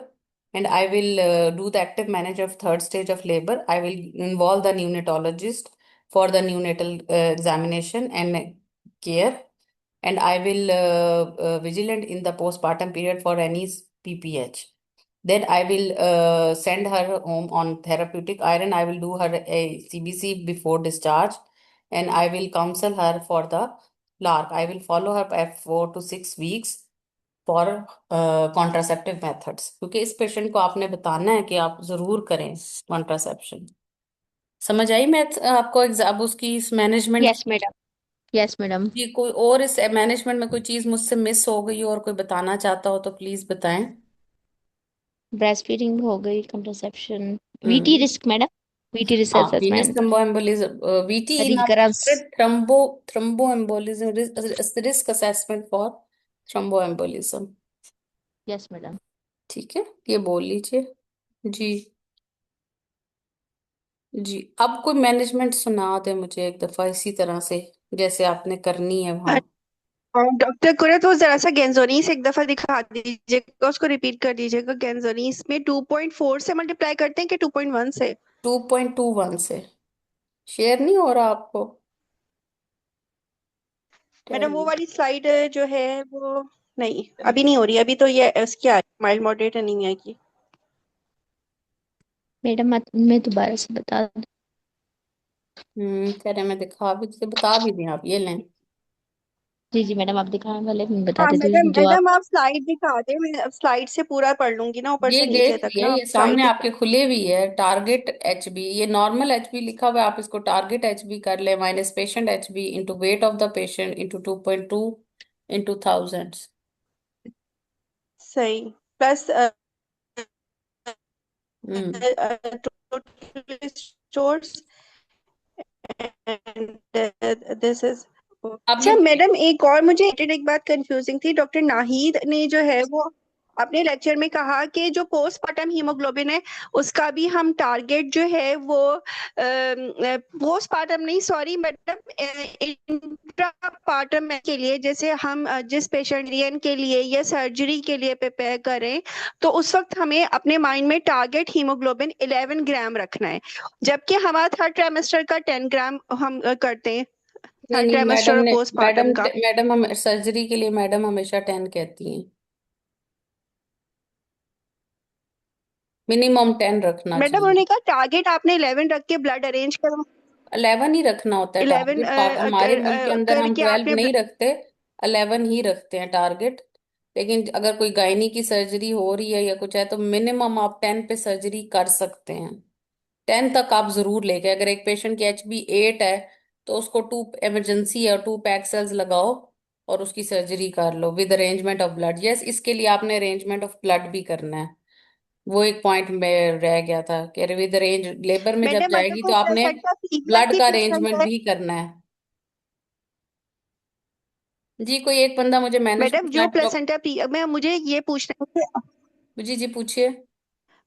and I will do the active management of third stage of labor. I will involve the neonatologist for the neonatal examination and care, and I will vigilant in the postpartum period for any PPH. Then I will send her home on therapeutic iron. I will do her a CBC before discharge, and I will counsel her for the LARC. I will follow her at 4 to 6 weeks for contraceptive methods, क्योंकि इस पेशेंट को आपने बताना है कि आप जरूर करें कॉन्ट्रासेप्शन। समझ आई मैं आपको एग्जाम उसकी इस management yes madam. Yes madam. की? कोई और इस मैनेजमेंट में कोई चीज मुझसे मिस हो गई हो और कोई बताना चाहता हो तो प्लीज बताएं। ब्रेस्ट फीडिंग हो गई, कंट्रासेप्शन, वीटी हम्म। रिस्क मैडम, वीटी रिस्क हाँ, Venus assessment, thromboembolism, VT in recurrence. Thromboembolism risk assessment for thromboembolism. Yes madam. ठीक है, ये बोल लीजिए। जी। जी, अब कोई मैनेजमेंट सुना दे मुझे एक दफा इसी तरह से जैसे आपने करनी है वहां। और डॉक्टर कुरत वो जरा सा गेंजोनीस एक दफा दिखा दीजिएगा, उसको रिपीट कर दीजिएगा। गेंजोनीस में 2.4 से मल्टीप्लाई करते हैं कि 2.1 से? 2.21 से। शेयर नहीं हो रहा आपको? मैडम वो टेल वाली स्लाइड जो है वो, नहीं अभी नहीं हो रही, अभी तो ये इसकी आ रही माइल्ड मॉडरेट एनीमिया की। मैडम मैं दोबारा से बता दूं? कह रहे मैं दिखा भी बता भी दें, आप ये लें। जी जी मैडम, आप दिखाने वाले मैं बता हाँ देती मैडम, हूँ जो आप। आप स्लाइड दिखा दें, मैं अब स्लाइड से पूरा पढ़ लूंगी ना ऊपर ये से नीचे देख तक लिया, ना, आप ये स्लाइड सामने दिखा। आपके खुले हुई है टारगेट एचबी, ये नॉर्मल एचबी लिखा हुआ है, आप इसको टारगेट एचबी कर ले, minus patient HB into weight of the patient into 2.2 into thousands. सही। Plus hmm. Total stores and this is. अब अच्छा ये मैडम, एक और मुझे एक बात कंफ्यूजिंग थी। डॉक्टर नाहिद ने जो है वो अपने लेक्चर में कहा कि जो पोस्टमार्टम हीमोग्लोबिन है उसका भी हम टारगेट जो है वो पोस्टमार्टम नहीं, सॉरी मैडम, इंट्रापार्टम के लिए, जैसे हम जिस पेशेंट के लिए या सर्जरी के लिए प्रिपेयर करें तो उस वक्त हमें अपने माइंड में टारगेट हीमोग्लोबिन 11 ग्राम रखना है, जबकि हमारा थर्ड ट्राइमेस्टर का 10 ग्राम हम करते हैं, नहीं थर्ड नहीं, ट्राइमेस्टर मैडम और ने मैडम पोस्टमार्टम का। मैडम हम सर्जरी के लिए मैडम हमेशा 10 कहती हैं, मिनिमम 10 रखना मैडम चाहिए। उन्होंने कहा टारगेट आपने 11 रख के ब्लड अरेंज करो। 11 ही रखना होता है 11 टारगेट। हमारे मुल्क के अंदर हम करके 12 आपने नहीं रखते, 11 ही रखते हैं टारगेट। लेकिन अगर कोई गायनी की सर्जरी हो रही है या कुछ है तो मिनिमम आप 10 पे सर्जरी कर सकते हैं। 10 तक आप जरूर लेके, अगर एक पेशेंट की HB8 है तो उसको 2 इमरजेंसी है और 2 पैक सेल्स लगाओ और उसकी सर्जरी कर लो with arrangement of blood. Yes, इसके लिए आपने अरेंजमेंट ऑफ ब्लड भी करना है। वो एक पॉइंट में रह गया था कि विद अरेंज लेबर में जब मैडम अगर जाएगी कोई तो आपने प्लेसेंटा प्रीविया ब्लड की का पेशेंट अरेंजमेंट है, भी करना है। जी, कोई एक बंदा मुझे मैडम मैनेजमेंट जो का। प्लेसेंटा मैं मुझे ये पूछना है कि जी जी पूछिए।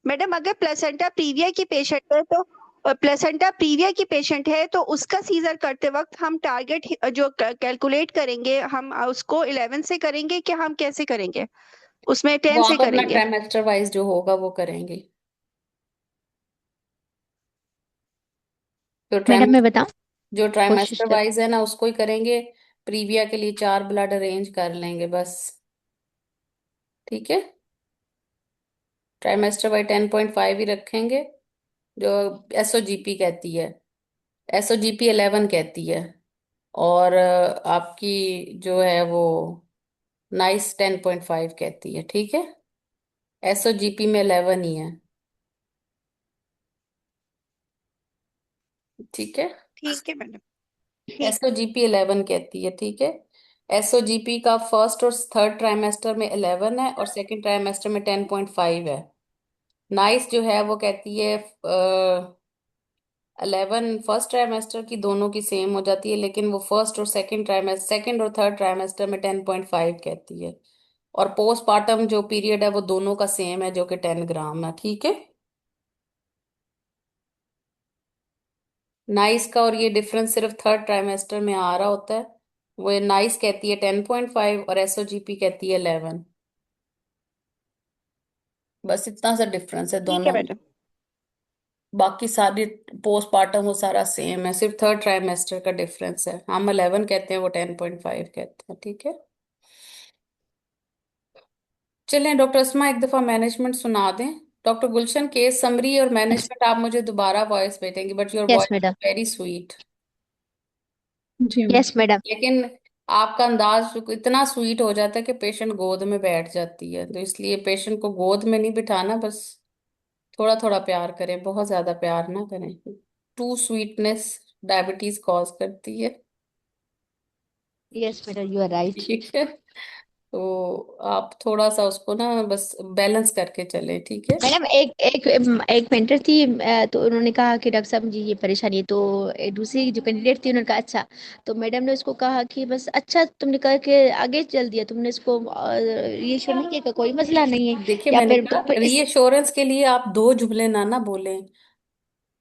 मैडम अगर प्लेसेंटा प्रीविया की पेशेंट है तो प्लेसेंटा प्रीविया की पेशेंट है तो उसका सीजर करते वक्त हम टारगेट जो कैलकुलेट करेंगे हम उसको 11 से करेंगे कि हम कैसे करेंगे, उसमें वो 10 से आप अपना करेंगे? ट्राइमेस्टर वाइज जो होगा वो करेंगे। जो मैडम ट्राइम मैं बताऊं, जो कोशिश ट्राइमेस्टर कर। वाइज है ना उसको ही करेंगे। प्रीविया के लिए 4 ब्लड अरेंज कर लेंगे बस। ठीक है, ट्राइमेस्टर वाइज 10.5 ही रखेंगे। जो SOGP कहती है, SOGP 11 कहती है। और आपकी जो है वो नाइस 10.5 कहती है। ठीक है, SOGP में 11 ही है। ठीक है, ठीक है मैडम। ठीक। SOGP 11 कहती है। ठीक है, SOGP का फर्स्ट और थर्ड ट्राइमेस्टर में 11 है और सेकंड ट्राइमेस्टर में 10.5 है। नाइस जो है वो कहती है 11 फर्स्ट ट्राइमेस्टर की, दोनों की सेम हो जाती है, लेकिन वो फर्स्ट और सेकंड और थर्ड ट्राइमेस्टर में 10.5 कहती है। और पोस्टपार्टम जो पीरियड है वो दोनों का सेम है जो कि 10 ग्राम है। ठीक है, नाइस का और ये डिफरेंस सिर्फ थर्ड ट्राइमेस्टर में आ रहा होता है। वो नाइस कहती है 10.5 और SOGP कहती है 11। बस इतना सा डिफरेंस है ठीक है दोनों में। मैडम। बाकी सारी पोस्टपार्टम वो सारा सेम है, सिर्फ थर्ड ट्राइमेस्टर का डिफरेंस है। हम 11 कहते हैं, वो 10.5 कहते हैं। ठीक है, चलें डॉक्टर अस्मा एक दफा मैनेजमेंट सुना दें। डॉक्टर गुलशन, केस समरी और मैनेजमेंट आप मुझे दोबारा वॉइस भेजेंगे, but your yes voice madam. Very sweet. जी मैम। Yes madam. लेकिन आपका अंदाज इतना स्वीट हो जाता है कि पेशेंट गोद में बैठ जाती है, तो इसलिए पेशेंट को गोद में नहीं बिठाना, बस थोड़ा थोड़ा प्यार करें, बहुत ज्यादा प्यार ना करें। टू स्वीटनेस डायबिटीज कॉज करती है। Yes madam, you are right. ठीक है, तो आप थोड़ा सा उसको ना बस बैलेंस करके चलें। ठीक है। मैडम एक एक एक मेंटर थी, तो उन्होंने कहा कि डॉक्टर साहब मुझे ये परेशानी है, तो दूसरी जो कैंडिडेट थी उन्होंने कहा अच्छा। तो मैडम ने उसको कहा कि बस अच्छा तुमने कहा कि आगे चल दिया तुमने इसको, ये श्योर नहीं किया कि कोई मसला नहीं है, देखिए, या मैंने फिर तो कहा फिर इस। रीअश्योरेंस के लिए आप दो जुमले ना बोलें।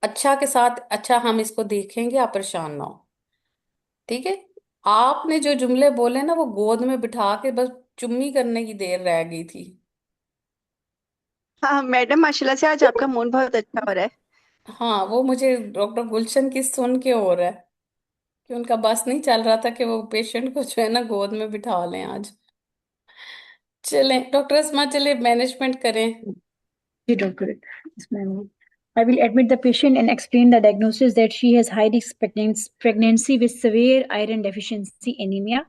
अच्छा के साथ अच्छा, हम इसको देखेंगे, आप परेशान ना हो। ठीक है, आपने जो जुमले बोले ना वो गोद में बिठा के बस चुम्मी करने की देर रह गई थी। हाँ मैडम, माशाल्लाह से आज आपका मूड बहुत अच्छा हो रहा है। हाँ, वो मुझे डॉक्टर गुलशन की सुन के हो रहा है कि उनका बस नहीं चल रहा था कि वो पेशेंट को जो है ना गोद में बिठा लें आज। चलें डॉक्टर अस्मा, चले मैनेजमेंट करें। जी doctor, yes, ma'am. I will admit the patient and explain the diagnosis that she has high risk pregnancy with severe iron deficiency anemia.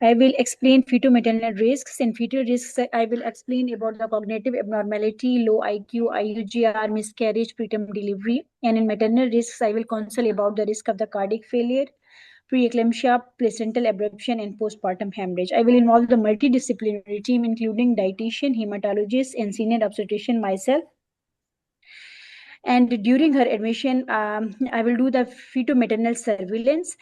I will explain fetal-maternal risks. And fetal risks, I will explain about the cognitive abnormality, low IQ, IUGR, miscarriage, preterm delivery. And in maternal risks, I will counsel about the risk of the cardiac failure, preeclampsia, placental abruption, and postpartum hemorrhage. I will involve the multidisciplinary team, including dietitian, hematologist, and senior obstetrician myself. And during her admission, I will do the feto-maternal surveillance.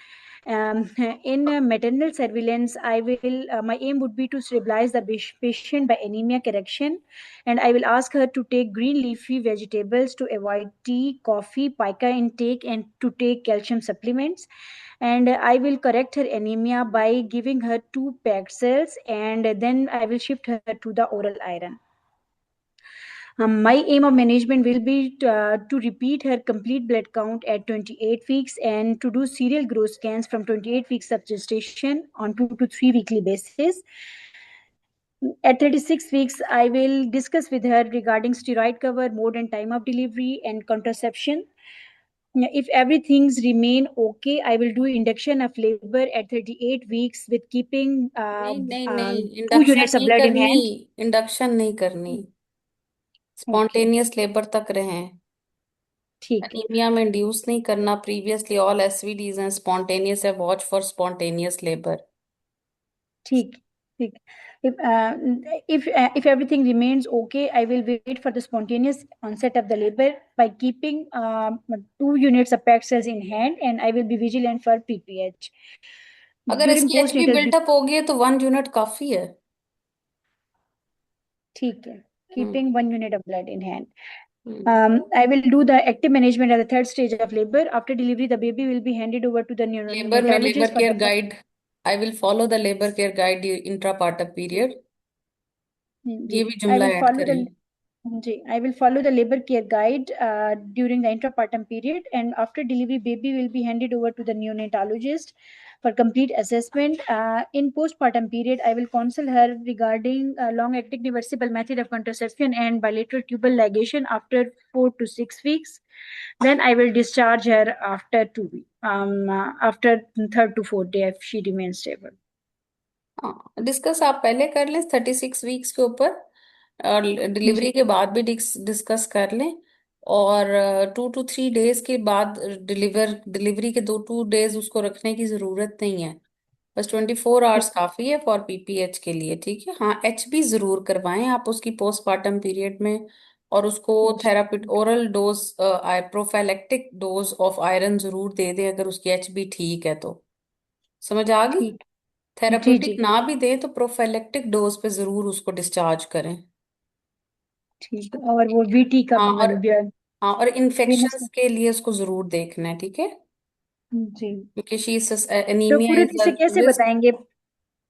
In maternal surveillance, my aim would be to stabilize the patient by anemia correction, and I will ask her to take green leafy vegetables, to avoid tea, coffee, pica intake, and to take calcium supplements. And I will correct her anemia by giving her 2 packed cells, and then I will shift her to the oral iron. My aim of management will be to repeat her complete blood count at 28 weeks and to do serial growth scans from 28 weeks of gestation on 2 to 3 weekly basis. At 36 weeks, I will discuss with her regarding steroid cover, mode and time of delivery, and contraception. If everything's remain okay, I will do induction of labor at 38 weeks with keeping नहीं नहीं नहीं, 2 इंडक्शन units of नहीं blood in करनी, hand. इंडक्शन नहीं करनी, Okay, स्पॉन्टेनियस लेबर तक रहें। ठीक है. अनीमिया में इंड्यूस नहीं करना, प्रीवियसली ऑल एसवीडीज हैं स्पॉन्टेनियस है, वॉच फॉर स्पॉन्टेनियस लेबर। ठीक ठीक. If everything remains okay, I will wait for the spontaneous onset of the labor by keeping 2 units of packed cells in hand, and I will be vigilant for PPH. अगर During इसकी एचबी postnatal, बिल्टअप हो गई है तो 1 यूनिट काफी है। ठीक है, हम्म keeping 1 unit of blood in hand. Hmm. I will do the active management at the third stage of labor. After delivery, the baby will be handed over to the labour में labour neonatologist for care the guide, I will follow the labour care guide intrapartum period, जी, ये भी I जुमला will ऐड follow the करें। I will follow the labor care guide during the intrapartum period, and after delivery, baby will be handed over to the neonatologist for complete assessment. In postpartum period, I will counsel her regarding long-acting reversible method of contraception and bilateral tubal ligation after 4 to 6 weeks. Then I will discharge her after 2 weeks, after third to fourth day if she remains stable. हाँ, डिस्कस आप पहले कर लें 36 वीक्स के ऊपर, और जी डिलीवरी के बाद भी डिस्कस कर लें, और 2 to 3 डेज के बाद डिलीवरी के 2 डेज उसको रखने की ज़रूरत नहीं है, बस 24 आवर्स काफ़ी है फॉर पीपीएच के लिए। ठीक है, हाँ एचबी ज़रूर करवाएं आप उसकी पोस्टपार्टम पीरियड में, और उसको therapeutic oral dose prophylactic dose of iron ज़रूर दे दें अगर उसकी एचबी ठीक है तो। समझ आ गई? ठीक. जी थेराप्यूटिक जी ना भी दें तो प्रोफाइलेक्टिक डोज पे जरूर उसको डिस्चार्ज करें। ठीक है. और वो वीटी का हाँ और, हाँ और venous इन्फेक्शंस के लिए उसको जरूर देखना है, ठीक है, जी. क्योंकि शी तो एनीमिया पूरे इज से अ कैसे रिस्क। बताएंगे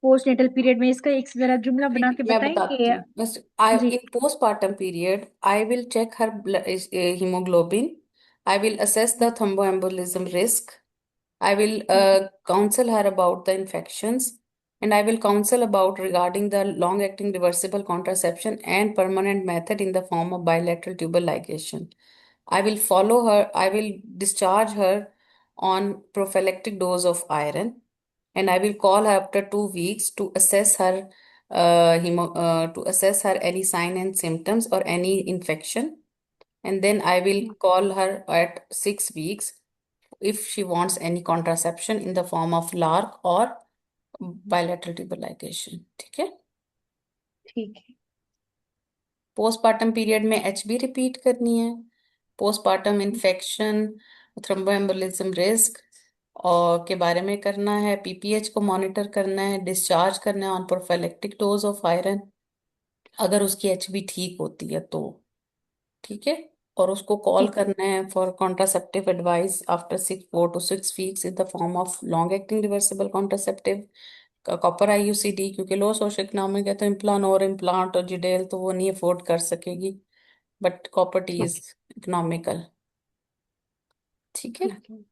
पोस्ट नेटल पीरियड में, इसका एक जरा जुमला बना ठीक के है, मैं बताती बताएंगे. हूँ बस। आई जी in postpartum period I will check her haemoglobin, I will assess the thromboembolism risk, I will counsel her about the infections, and I will counsel about regarding the long-acting reversible contraception and permanent method in the form of bilateral tubal ligation. I will follow her, I will discharge her on prophylactic dose of iron, and I will call her after 2 weeks to assess her to assess her any sign and symptoms or any infection, and then I will call her at 6 weeks if she wants any contraception in the form of LARC or bilateral tubal ligation। ठीक है, ठीक है. पोस्टपार्टम पीरियड में एचबी रिपीट करनी है, पोस्टपार्टम इन्फेक्शन, थ्रोम्बोएम्बोलिज्म रिस्क और के बारे में करना है, पीपीएच को मॉनिटर करना है, डिस्चार्ज करना है on prophylactic dose of iron अगर उसकी एचबी ठीक होती है तो। ठीक है, और उसको कॉल ठीक करना है for contraceptive advice after 4 to 6 weeks in the form of long acting reversible contraceptive, copper IUCD, क्योंकि लो सोशो इकोनॉमिक है तो इम्प्लान और इम्प्लांट और जिडेल तो वो नहीं अफोर्ड कर सकेगी, but copper T is economical. ठीक है ठीक है.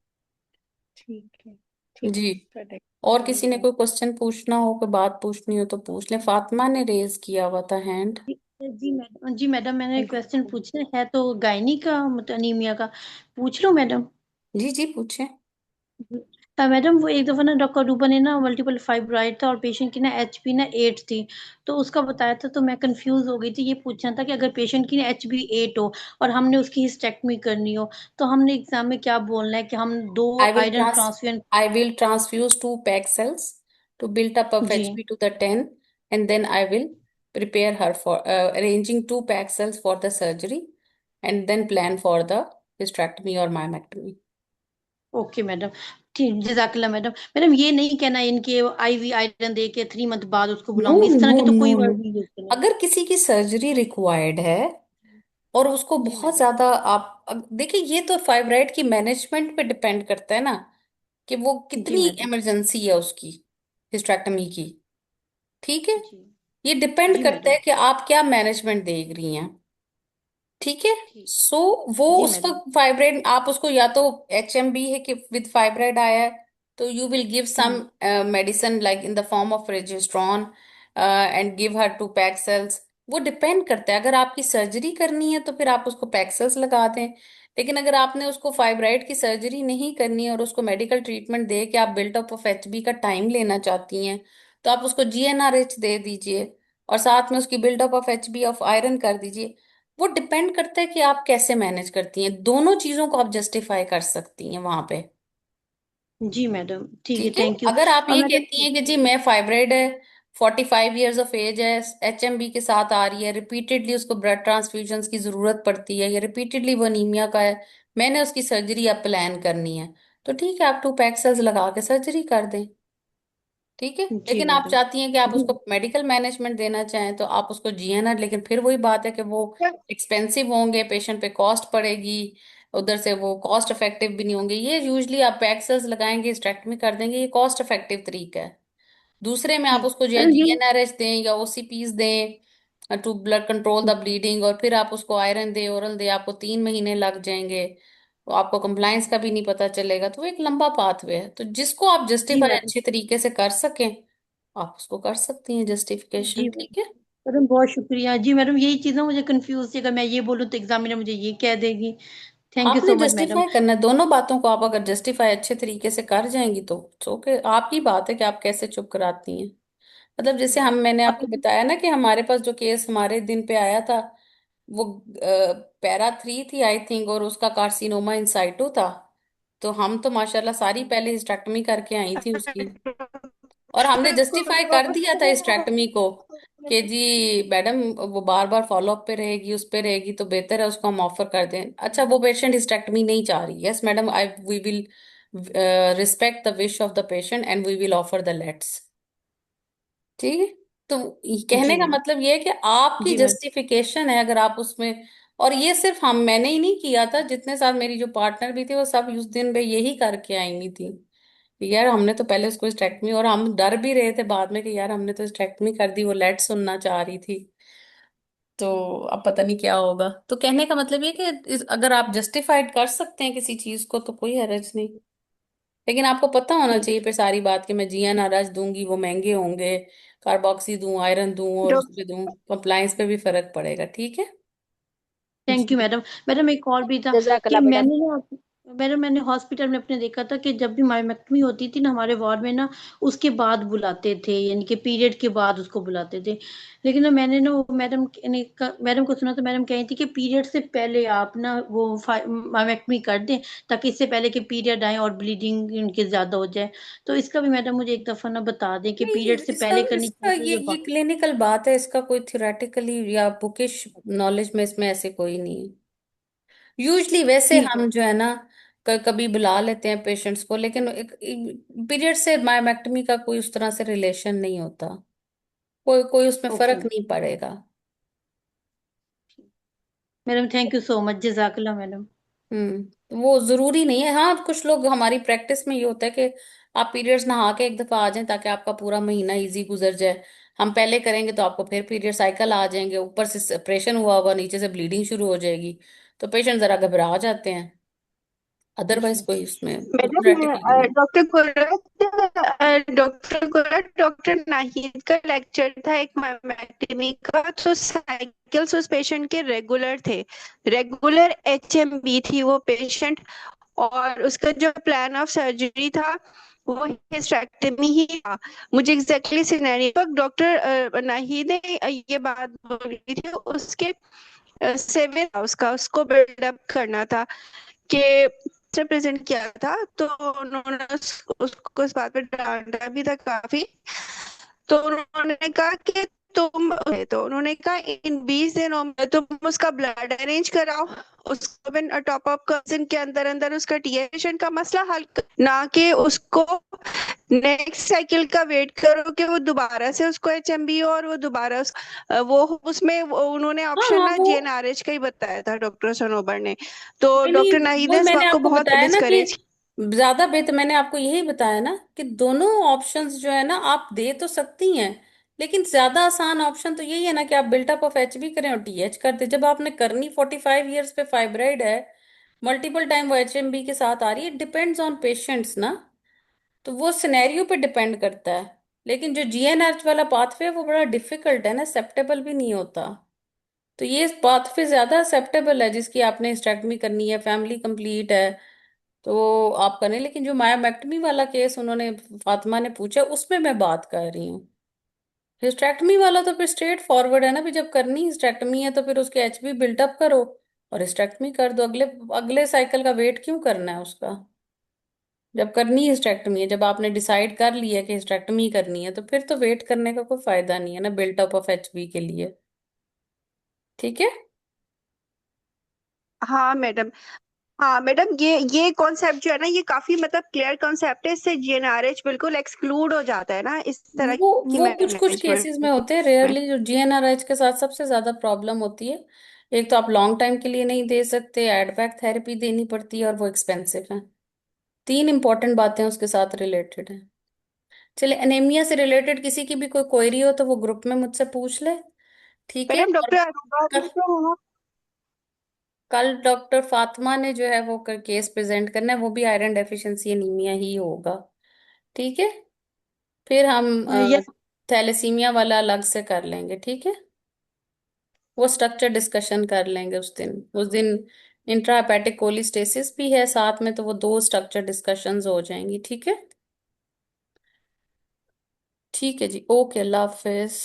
ठीक है. ठीक जी। है. प्रोटेक्ट. और किसी ने कोई क्वेश्चन पूछना हो, कोई बात पूछनी हो तो पूछ ले। फातिमा ने रेज किया हुआ था हैंड। जी मैडम, मैंने क्वेश्चन पूछना है तो गायनी का मतलब अनीमिया का पूछ लो मैडम। जी जी पूछे। मैडम वो एक दफा ना डॉक्टर अरूबा ने ना मल्टीपल फाइब्राइड था और पेशेंट की ना एचबी ना 8 थी, तो उसका बताया था, तो मैं कंफ्यूज हो गई थी। ये पूछना था कि अगर पेशेंट की ना एचबी 8 हो और हमने उसकी हिस्टेक्टमी करनी हो, तो हमने एग्जाम में क्या बोलना है कि हम 2 I will iron transfusion. I will transfuse 2 PEG cells to build up of जी HB to the 10, and then I will prepare her for arranging 2 PEG cells for the surgery, and then plan for the hysterectomy or myomectomy. Okay madam, ठीक, जजाकल्ला मैडम। मैडम ये नहीं कहना इनके आईवी आयरन दे के 3 मंथ बाद उसको नो बुलाऊंगी, इस तरह नो के तो नो कोई नो, वर्ड नहीं यूज करना। अगर किसी की सर्जरी रिक्वायर्ड है और उसको जी बहुत मैडम। ज्यादा, आप देखिए ये तो फाइब्राइड की मैनेजमेंट पे डिपेंड करता है ना, कि वो जी कितनी मैडम। इमरजेंसी है उसकी हिस्टेक्टमी की। ठीक है, जी ये डिपेंड जी करता मैडम। है कि आप क्या मैनेजमेंट देख रही हैं। ठीक है, ठीक। सो वो जी उस मैडम। वक्त फाइब्राइड आप उसको, या तो HMB है कि विद फाइब्राइड आया है, तो you will give some hmm. Medicine like in the form of Regestrone and give her 2 PEG cells। वो डिपेंड करता है, अगर आपकी सर्जरी करनी है तो फिर आप उसको PEG cells लगा दें। लेकिन अगर आपने उसको फाइब्राइड की सर्जरी नहीं करनी है और उसको मेडिकल ट्रीटमेंट दे के आप बिल्टअप ऑफ HB का टाइम लेना चाहती हैं, तो आप उसको GnRH दे दीजिए और साथ में उसकी build up of HB of iron कर दीजिए। वो डिपेंड करता है कि आप कैसे मैनेज करती हैं, दोनों चीजों को आप जस्टिफाई कर सकती हैं वहां पे। जी मैडम, ठीक है, ठीक है, थैंक यू। अगर आप और ये मैडम। कहती हैं कि जी मैं फाइब्राइड है, 45 years ऑफ एज है, HMB के साथ आ रही है, रिपीटेडली उसको ब्लड ट्रांसफ्यूजन की जरूरत पड़ती है, या रिपीटेडली वो अनीमिया का है, मैंने उसकी सर्जरी अब प्लान करनी है, तो ठीक है, आप 2 PEG cells लगा के सर्जरी कर दें। ठीक है, जी लेकिन आप मैडम। चाहती हैं कि आप जी उसको मेडिकल मैनेजमेंट देना चाहें तो आप उसको GnR, लेकिन फिर वही बात है कि वो एक्सपेंसिव होंगे, पेशेंट पे कॉस्ट पड़ेगी, उधर से वो कॉस्ट इफेक्टिव भी नहीं होंगे। ये यूजली आप पैक्सेस लगाएंगे, स्टेक्टमी कर देंगे, ये कॉस्ट इफेक्टिव तरीका है। दूसरे में आप ठीक उसको जो मैडम, ये GnRH दें या OCPs दें to blood control the bleeding, और फिर आप उसको आयरन दे, ओरल दे, आपको 3 महीने लग जाएंगे, तो आपको कंप्लाइंस का भी नहीं पता चलेगा, तो वो एक लंबा पाथवे है। तो जिसको आप जी जस्टिफाई मैडम। अच्छे तरीके से कर सकें, आप उसको कर सकती हैं जी जस्टिफिकेशन। ठीक है, मैडम, मैडम बहुत शुक्रिया। जी मैडम, यही चीज़ ना मुझे कंफ्यूज थी, अगर मैं ये बोलूँ तो एग्जामिनर मुझे ये कह देगी। थैंक यू आपने सो मच मैडम। जस्टिफाई करना है दोनों बातों को, आप अगर जस्टिफाई अच्छे तरीके से कर जाएंगी तो ओके, आपकी बात है कि आप कैसे चुप कराती हैं। मतलब जैसे हम, मैंने अब आपको बताया ना कि हमारे पास जो केस हमारे दिन पे आया था, वो पैरा 3 थी आई थिंक, और उसका कार्सिनोमा इन साइटो था। तो हम तो माशाल्लाह सारी पहले हिस्टेक्टमी करके आई थी उसकी, और हमने जस्टिफाई कर दिया था हिस्टेक्टमी को कि जी मैडम वो बार बार फॉलोअप पे रहेगी, उस पे रहेगी, तो बेहतर है उसको हम ऑफर कर दें। अच्छा, वो पेशेंट हिस्टेक्टमी नहीं चाह रही, yes madam, I we will respect the wish of the patient and we will offer the lets. ठीक है, तो कहने जी का मैडम। मतलब ये है कि आपकी जी मैडम। जस्टिफिकेशन है अगर आप उसमें, और ये सिर्फ हम, मैंने ही नहीं किया था, जितने साथ मेरी जो पार्टनर भी थे वो सब उस दिन पे यही करके आई हुई थी कि यार हमने तो पहले उसको स्टेक्टमी, और हम डर भी रहे थे बाद में कि यार हमने तो स्टेक्टमी कर दी, वो लेट सुनना चाह रही थी, तो अब पता नहीं क्या होगा। तो कहने का मतलब ये कि अगर आप जस्टिफाइड कर सकते हैं किसी चीज को तो कोई हर्ज नहीं, लेकिन आपको पता होना ठीक। चाहिए फिर सारी बात कि मैं GnRH दूंगी वो महंगे होंगे, कार्बोक्सी दूं, आयरन दूं और उस पे दूं, कंप्लाइंस पे भी फर्क पड़ेगा। ठीक है थैंक यू जी। मैडम। मैडम एक और भी था कि जजाकल्ला मैडम। मैंने ना, मैडम मैंने हॉस्पिटल में अपने देखा था कि जब भी मायोमेक्टमी होती थी ना हमारे वार्ड में ना, उसके बाद बुलाते थे, यानी कि पीरियड के बाद उसको बुलाते थे। लेकिन ना मैंने ना वो मैडम को सुना, तो मैडम कही थी कि पीरियड से पहले आप ना वो मायोमेक्टमी कर दें, ताकि इससे पहले कि पीरियड आए और ब्लीडिंग इनके ज्यादा हो जाए। तो इसका भी मैडम मुझे एक दफा ना बता दें कि नहीं, पीरियड से इसका पहले करनी इसका चाहिए ये या ये बाद। क्लिनिकल बात है, इसका कोई थ्योरेटिकली या बुकिश नॉलेज में इसमें ऐसे कोई नहीं है। यूजली वैसे ठीक है। हम जो है ना कभी बुला लेते हैं पेशेंट्स को, लेकिन पीरियड से मायोमेक्टमी का कोई उस तरह से रिलेशन नहीं होता, कोई कोई उसमें ओके फर्क नहीं पड़ेगा। Madam, thank you so much, जजाकल्ला मैडम। तो वो जरूरी नहीं है। हाँ, कुछ लोग, हमारी प्रैक्टिस में ये होता है कि आप पीरियड्स नहा के एक दफा आ जाएं ताकि आपका पूरा महीना इजी गुजर जाए। हम पहले करेंगे तो आपको फिर पीरियड साइकिल आ जाएंगे, ऊपर से सेपरेशन हुआ होगा, नीचे से ब्लीडिंग शुरू हो जाएगी, तो पेशेंट जरा घबरा जाते हैं। अदरवाइज जी कोई उसमें कोई मैडम थ्योरेटिकल नहीं है। डॉक्टर नाहिद का लेक्चर था एक मैमेक्टमी का, तो साइकिल्स उस पेशेंट के रेगुलर थे, रेगुलर HMB थी वो पेशेंट, और उसका जो प्लान ऑफ सर्जरी था वो हिस्टेरेक्टमी ही था। मुझे एग्जैक्टली सिनेरियो पर डॉक्टर नाहिद ने ये बात बोली थी, उसके सेवन हाउस का उसको बिल्डअप करना था कि प्रेजेंट किया था, तो उन्होंने उसको इस बात पे डांटा भी था काफी। तो उन्होंने कहा कि तुम तो उन्होंने कहा इन 20 दिनों में तुम उसका ब्लड अरेंज कराओ, उसको भी टॉप अप कर के अंदर अंदर उसका टीएशन का मसला हल ना कि उसको नेक्स्ट साइकिल का वेट करो कि वो दोबारा से उसको एचएमबी और वो दोबारा वो उसमें उन्होंने हाँ ऑप्शन हाँ, ना वो जीएनआरएच का ही बताया था डॉक्टर सनोबर ने। तो नहीं नहीं, डॉक्टर नाहिद वो ने इस मैंने बात को आपको बहुत बताया ना कि डिस्करेज। ज्यादा बेहतर, मैंने आपको यही बताया ना कि दोनों ऑप्शंस जो है ना आप दे तो सकती हैं, लेकिन ज्यादा आसान ऑप्शन तो यही है ना कि आप बिल्टअप ऑफ एच बी करें और टीएच कर दे। जब आपने करनी 45 ईयर्स पे फाइब्राइड है, मल्टीपल टाइम वो एच एम बी के साथ आ रही है, डिपेंड्स ऑन पेशेंट्स ना, तो वो सिनेरियो पे डिपेंड करता है। लेकिन जो जीएनएच वाला पाथवे है वो बड़ा डिफिकल्ट है ना, एक्सेप्टेबल भी नहीं होता। तो ये पाथवे ज्यादा एक्सेप्टेबल है, जिसकी आपने हिस्टेक्टमी करनी है, फैमिली कंप्लीट है तो आप करें। लेकिन जो मायोमेक्टमी वाला केस उन्होंने, फातिमा ने पूछा, उसमें मैं बात कर रही हूँ। हिस्टेक्टमी वाला तो फिर स्ट्रेट फॉरवर्ड है ना, भी जब करनी हिस्टेक्टमी है तो फिर उसके एचबी बिल्टअप करो और हिस्टेक्टमी कर दो। अगले अगले साइकिल का वेट क्यों करना है उसका? जब करनी हिस्टेक्टमी है, जब आपने डिसाइड कर लिया कि हिस्टेक्टमी करनी है, तो फिर तो वेट करने का कोई फायदा नहीं है ना बिल्टअप ऑफ एचबी के लिए। ठीक है। हाँ मैडम। हाँ मैडम, ये कॉन्सेप्ट जो है ना ये काफी मतलब क्लियर कॉन्सेप्ट है, इससे जीएनआरएच बिल्कुल एक्सक्लूड हो जाता है ना इस तरह वो की वो कुछ कुछ मैनेजमेंट केसेस में होते हैं, में। रेयरली। जो जीएनआरएच के साथ सबसे ज्यादा प्रॉब्लम होती है, एक तो आप लॉन्ग टाइम के लिए नहीं दे सकते, एडवैक थेरेपी देनी पड़ती है और वो एक्सपेंसिव है। तीन इंपॉर्टेंट बातें उसके साथ रिलेटेड हैं। चलिए, एनीमिया से रिलेटेड किसी की भी कोई क्वेरी हो तो वो ग्रुप में मुझसे पूछ ले। ठीक है। मैडम और डॉक्टर अरोड़ा भी कल तो है ना? कल डॉक्टर फातिमा ने जो है वो केस प्रेजेंट करना है, वो भी आयरन डेफिशिएंसी एनीमिया ही होगा। ठीक है। फिर हम यस। थैलेसीमिया वाला अलग से कर लेंगे। ठीक है। वो स्ट्रक्चर डिस्कशन कर लेंगे उस दिन इंट्राहेपेटिक कोलिस्टेसिस भी है साथ में, तो वो दो स्ट्रक्चर डिस्कशंस हो जाएंगी। ठीक है। ठीक है जी, ओके, अल्लाह हाफिज।